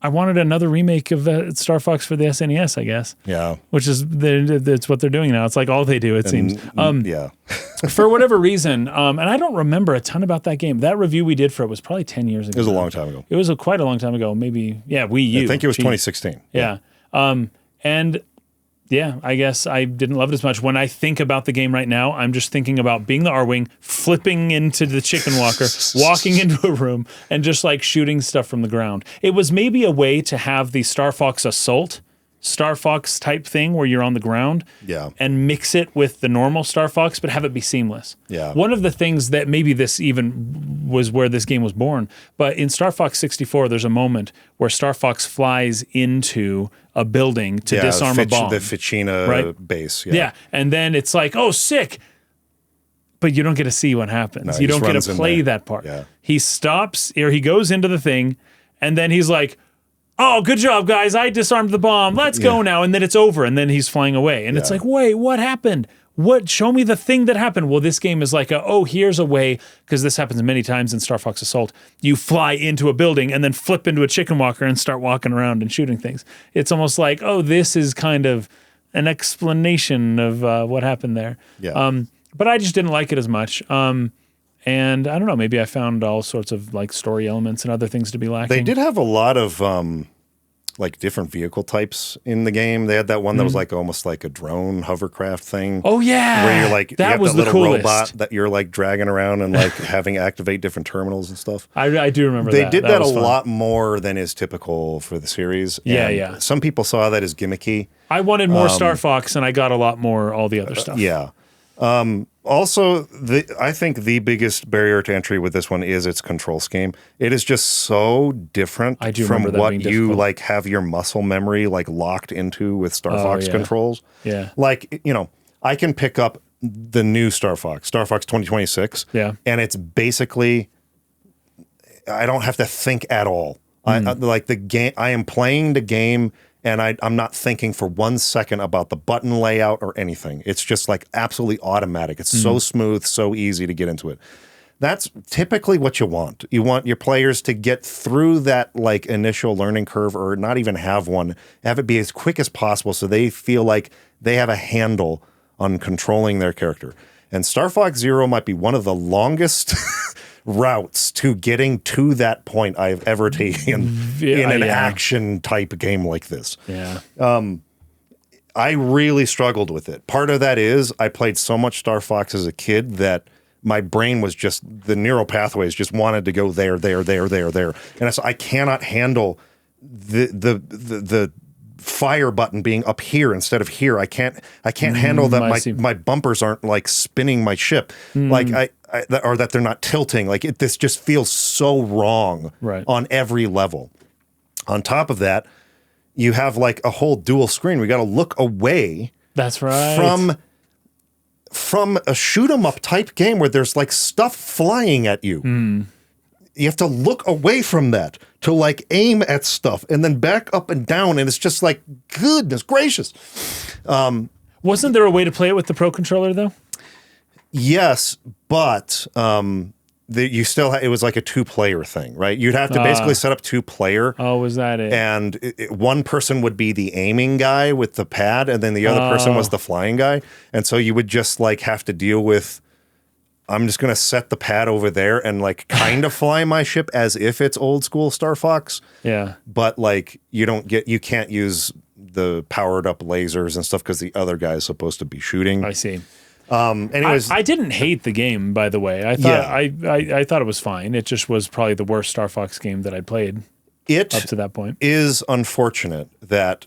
I wanted another remake of Star Fox for the SNES, I guess. Yeah. Which is, that's what they're doing now. It's like all they do, it seems. Yeah. For whatever reason, and I don't remember a ton about that game. That review we did for it was probably 10 years ago. It was a long time ago. It was quite a long time ago. Maybe, Wii U. I think it was 2016. Yeah. And yeah, I guess I didn't love it as much. When I think about the game right now, I'm just thinking about being the R-Wing, flipping into the chicken walker, walking into a room, and just like shooting stuff from the ground. It was maybe a way to have the Star Fox Assault, Star Fox type thing where you're on the ground and mix it with the normal Star Fox, but have it be seamless. Yeah. One of the things that maybe this even was where this game was born, but in Star Fox 64, there's a moment where Star Fox flies into a building to disarm a bomb. The Ficina base. Yeah. And then it's like, oh, sick. But you don't get to see what happens. No, you don't get to play that part. Yeah. He stops, or he goes into the thing, and then he's like, oh, good job, guys. I disarmed the bomb. Let's go now. And then it's over, and then he's flying away. And it's like, wait, what happened? Show me the thing that happened. Well, this game is like, here's a way, because this happens many times in Star Fox Assault. You fly into a building and then flip into a chicken walker and start walking around and shooting things. It's almost like, this is kind of an explanation of what happened there. Yeah. But I just didn't like it as much. And I don't know, maybe I found all sorts of like story elements and other things to be lacking. They did have a lot of like different vehicle types in the game. They had that one that was like almost like a drone hovercraft thing. Oh yeah, where you're like that you have was that the little coolest. robot that you're like dragging around and like having activate different terminals and stuff. I do remember they that. did that a was fun. lot more than is typical for the series. Yeah, and yeah. Some people saw that as gimmicky. I wanted more Star Fox, and I got a lot more all the other stuff. Yeah. Also, I think the biggest barrier to entry with this one is its control scheme. It is just so different from what you like have your muscle memory like locked into with Star Fox controls. Yeah. Like, you know, I can pick up the new Star Fox 2026. Yeah. And it's basically, I don't have to think at all. I like the game, I am playing the game and I'm not thinking for 1 second about the button layout or anything. It's just like absolutely automatic. It's so smooth, so easy to get into it. That's typically what you want. You want your players to get through that like initial learning curve or not even have one, have it be as quick as possible so they feel like they have a handle on controlling their character. And Star Fox Zero might be one of the longest routes to getting to that point I've ever taken in an action type game like this. Yeah. I really struggled with it. Part of that is I played so much Star Fox as a kid that my brain was just, the neural pathways just wanted to go there. And so I cannot handle the fire button being up here instead of here. I can't handle that my bumpers aren't like spinning my ship like or that they're not tilting. Like this just feels so wrong on every level. On top of that, you have like a whole dual screen. We got to look away. That's right. From a shoot 'em up type game where there's like stuff flying at you. You have to look away from that to like aim at stuff and then back up and down. And it's just like, goodness gracious. Wasn't there a way to play it with the Pro Controller though? Yes, but you still it was like a 2-player thing, right? You'd have to basically set up 2-player. Oh, was that it? And one person would be the aiming guy with the pad, and then the other person was the flying guy. And so you would just like have to deal with, I'm just going to set the pad over there and like kind of fly my ship as if it's old school Star Fox. Yeah. But like you can't use the powered up lasers and stuff because the other guy is supposed to be shooting. I see. Anyways, I didn't hate the game, by the way. I thought I thought it was fine. It just was probably the worst Star Fox game that I played up to that point. It is unfortunate that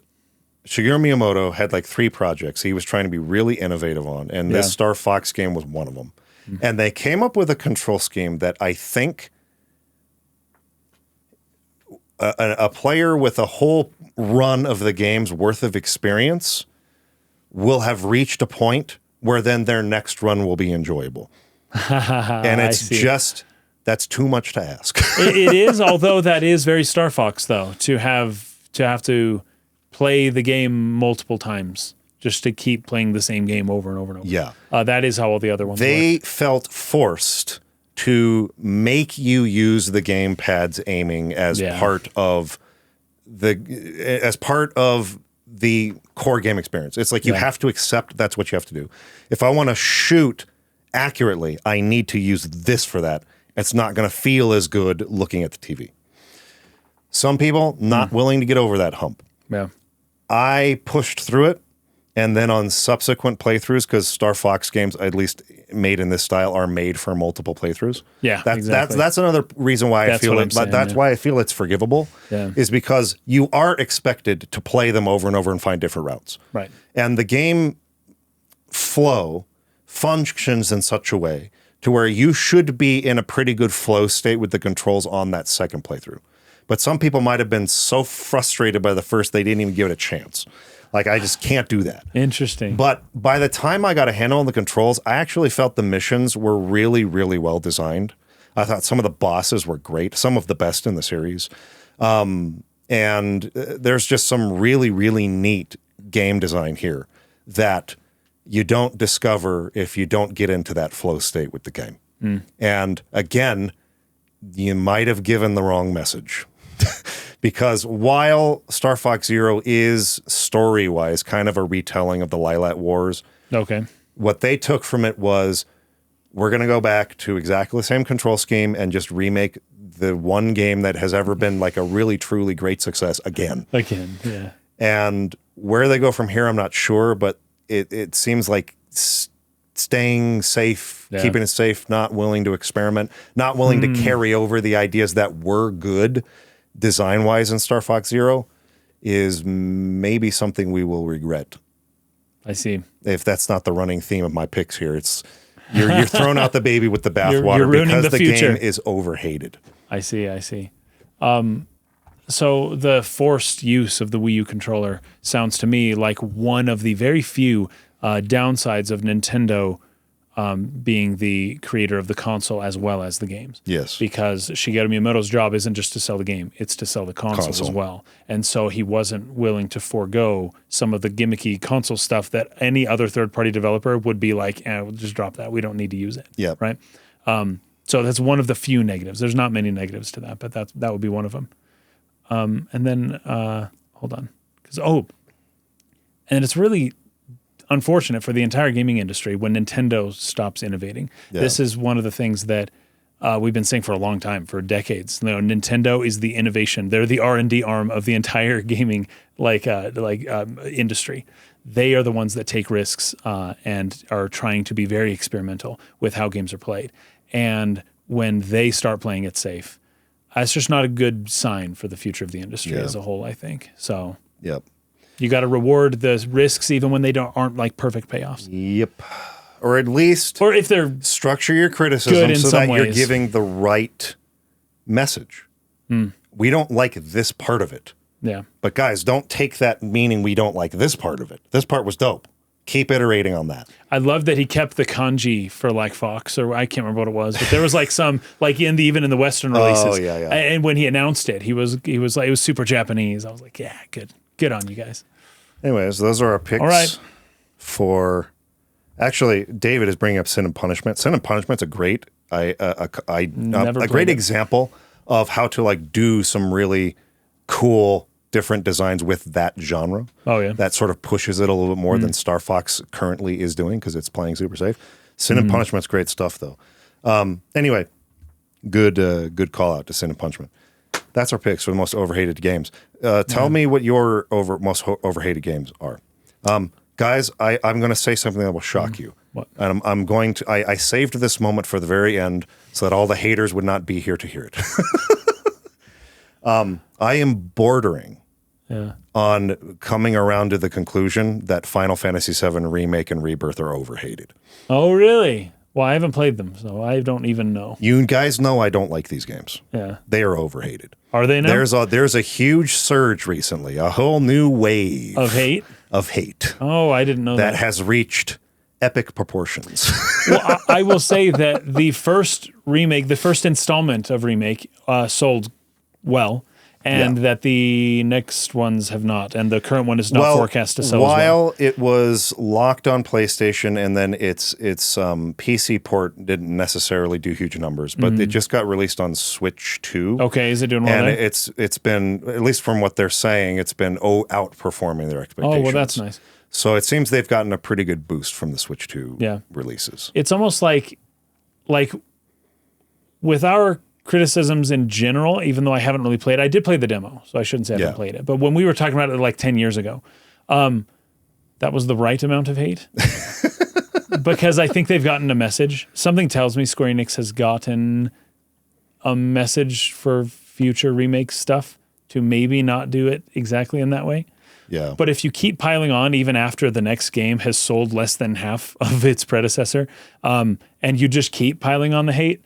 Shigeru Miyamoto had like 3 projects he was trying to be really innovative on, and this Star Fox game was one of them. And they came up with a control scheme that I think a player with a whole run of the game's worth of experience will have reached a point where then their next run will be enjoyable. And it's just, that's too much to ask. It is, although that is very Star Fox, though, to have to play the game multiple times just to keep playing the same game over and over and over. Yeah. That is how all the other ones They felt forced to make you use the gamepad's aiming as part of the core game experience. It's like you have to accept that's what you have to do. If I want to shoot accurately, I need to use this for that. It's not going to feel as good looking at the TV. Some people not willing to get over that hump. Yeah. I pushed through it, and then on subsequent playthroughs, because Star Fox games, at least made in this style, are made for multiple playthroughs. Yeah, exactly. That's another reason why I feel why I feel it's forgivable. Yeah. Is because you are expected to play them over and over and find different routes. Right. And the game flow functions in such a way to where you should be in a pretty good flow state with the controls on that second playthrough. But some people might have been so frustrated by the first they didn't even give it a chance. Like, I just can't do that. Interesting. But by the time I got a handle on the controls, I actually felt the missions were really, really well designed. I thought some of the bosses were great, some of the best in the series. And there's just some really, really neat game design here that you don't discover if you don't get into that flow state with the game. And again, you might have given the wrong message. Because while Star Fox Zero is story-wise kind of a retelling of the Lilat Wars, okay, what they took from it was we're going to go back to exactly the same control scheme and just remake the one game that has ever been like a really, truly great success again. Again, yeah. And where they go from here, I'm not sure, but it seems like staying safe, keeping it safe, not willing to experiment, not willing to carry over the ideas that were good design-wise in Star Fox Zero is maybe something we will regret. I see. If that's not the running theme of my picks here, it's you're throwing out the baby with the bathwater because the game is overhated. I see. So the forced use of the Wii U controller sounds to me like one of the very few downsides of Nintendo being the creator of the console as well as the games. Yes. Because Shigeru Miyamoto's job isn't just to sell the game, it's to sell the console as well. And so he wasn't willing to forego some of the gimmicky console stuff that any other third-party developer would be like, we'll just drop that. We don't need to use it. Yeah. Right? So that's one of the few negatives. There's not many negatives to that, but that would be one of them. And then, hold on. And it's really unfortunate for the entire gaming industry when Nintendo stops innovating. Yeah. This is one of the things that we've been saying for a long time, for decades. You know, Nintendo is the innovation. They're the R&D arm of the entire gaming industry. They are the ones that take risks and are trying to be very experimental with how games are played. And when they start playing it safe, it's just not a good sign for the future of the industry as a whole, I think. So you got to reward the risks even when they aren't like perfect payoffs. Yep. Or at least, or if they're structure your criticism so that you're giving the right message. We don't like this part of it. Yeah. But guys, don't take that meaning we don't like this part of it. This part was dope. Keep iterating on that. I love that he kept the kanji for like Fox, or I can't remember what it was, but there was like some like even in the Western releases. Oh yeah. And when he announced it, he was like, it was super Japanese. I was like, yeah, good on you guys. Anyways, those are our picks. All right. For actually, David is bringing up Sin and Punishment. Sin and Punishment's a great great example of how to like do some really cool different designs with that genre. Oh yeah, that sort of pushes it a little bit more than Star Fox currently is doing because it's playing super safe. Sin and Punishment's great stuff though. Anyway, good call out to Sin and Punishment. That's our picks for the most overhated games. Tell me what your most overhated games are, guys. I'm going to say something that will shock you. What? And I'm going to. I saved this moment for the very end so that all the haters would not be here to hear it. I am bordering on coming around to the conclusion that Final Fantasy VII Remake and Rebirth are overhated. Oh, really? Well, I haven't played them, so I don't even know. You guys know I don't like these games. Yeah. They are overhated. Are they now? There's a huge surge recently, a whole new wave. Of hate? Of hate. Oh, I didn't know that. That has reached epic proportions. Well, I will say that the first remake, the first installment of Remake sold well. And that the next ones have not, and the current one is not forecast to sell as well. While it was locked on PlayStation, and then its PC port didn't necessarily do huge numbers, but it just got released on Switch 2. Okay, is it doing well? And there? it's been, at least from what they're saying, it's been outperforming their expectations. Oh, well, that's nice. So it seems they've gotten a pretty good boost from the Switch 2 releases. It's almost like with our criticisms in general, even though I haven't really played it. I did play the demo, so I shouldn't say I haven't played it. But when we were talking about it like 10 years ago, that was the right amount of hate. Because I think they've gotten a message. Something tells me Square Enix has gotten a message for future remake stuff to maybe not do it exactly in that way. Yeah. But if you keep piling on even after the next game has sold less than half of its predecessor, and you just keep piling on the hate,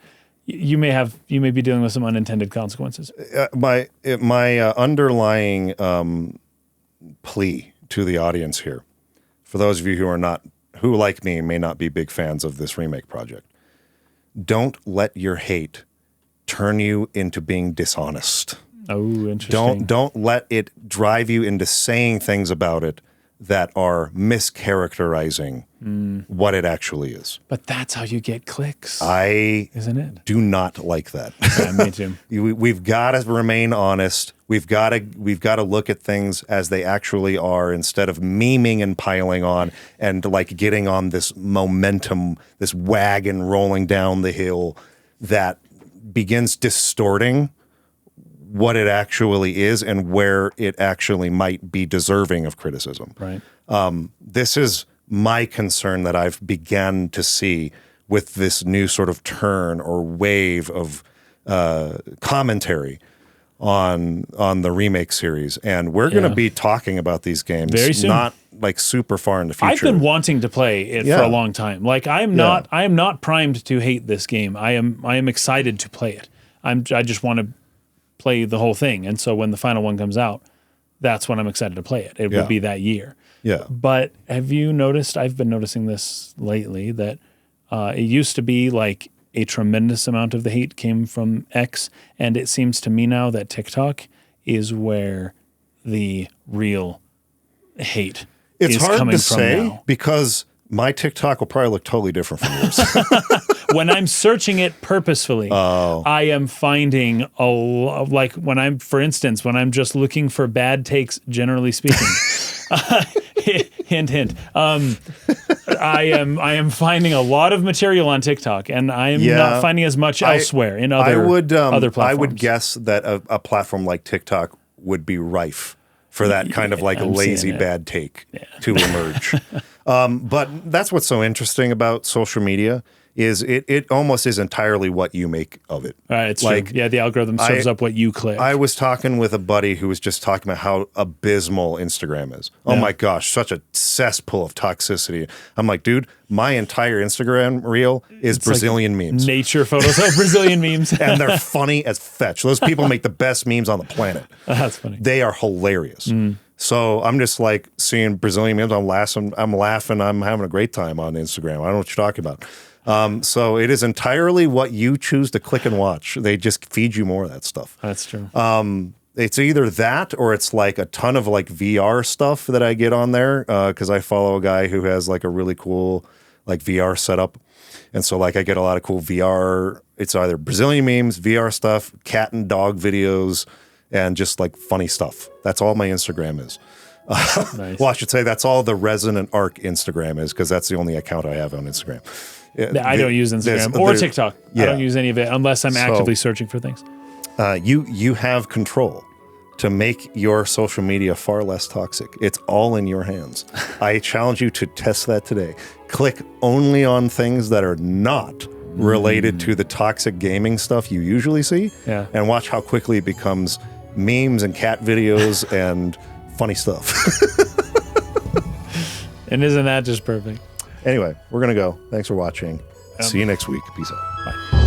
you may be dealing with some unintended consequences. My underlying plea to the audience here, for those of you who like me may not be big fans of this remake project, don't let your hate turn you into being dishonest. Oh, interesting. Don't let it drive you into saying things about it that are mischaracterizing what it actually is. But that's how you get clicks, isn't it? Do not like that. Yeah, me too. We've got to remain honest. We've got to look at things as they actually are instead of memeing and piling on and like getting on this momentum, this wagon rolling down the hill that begins distorting what it actually is and where it actually might be deserving of criticism. Right. This is my concern that I've began to see with this new sort of turn or wave of commentary on the remake series. And we're going to be talking about these games very soon. Not like super far in the future. I've been wanting to play it for a long time. Like I am not primed to hate this game. I am excited to play it. I just want to play the whole thing. And so when the final one comes out, that's when I'm excited to play it. It will be that year. Yeah. But have you noticed, I've been noticing this lately, that it used to be like a tremendous amount of the hate came from X, and it seems to me now that TikTok is where the real hate is coming from now. It's hard to say because my TikTok will probably look totally different from yours. When I'm searching it purposefully, I am finding like when I'm, for instance, when I'm just looking for bad takes, generally speaking, hint, hint. I am finding a lot of material on TikTok, and I am not finding as much elsewhere in other other platforms. I would guess that a platform like TikTok would be rife for that kind of like lazy bad take to emerge. But that's what's so interesting about social media is it almost is entirely what you make of it. It's like, true. Yeah, the algorithm serves up what you click. I was talking with a buddy who was just talking about how abysmal Instagram is. Oh my gosh, such a cesspool of toxicity. I'm like, dude, my entire Instagram reel is Brazilian memes. Nature photos of Brazilian memes. And they're funny as fetch. Those people make the best memes on the planet. That's funny. They are hilarious. So I'm just like seeing Brazilian memes. I'm laughing. I'm having a great time on Instagram. I don't know what you're talking about. So it is entirely what you choose to click and watch. They just feed you more of that stuff. That's true. It's either that or it's like a ton of like VR stuff that I get on there because I follow a guy who has like a really cool like VR setup. And so like I get a lot of cool VR. It's either Brazilian memes, VR stuff, cat and dog videos, and just like funny stuff. That's all my Instagram is. Nice. Well, I should say that's all the Resonant Arc Instagram is because that's the only account I have on Instagram. I don't use Instagram or TikTok. I don't use any of it unless I'm actively searching for things. You have control to make your social media far less toxic. It's all in your hands. I challenge you to test that today. Click only on things that are not related to the toxic gaming stuff you usually see, and watch how quickly it becomes memes and cat videos and funny stuff. And isn't that just perfect? Anyway, we're going to go. Thanks for watching. See you next week. Peace out. Bye.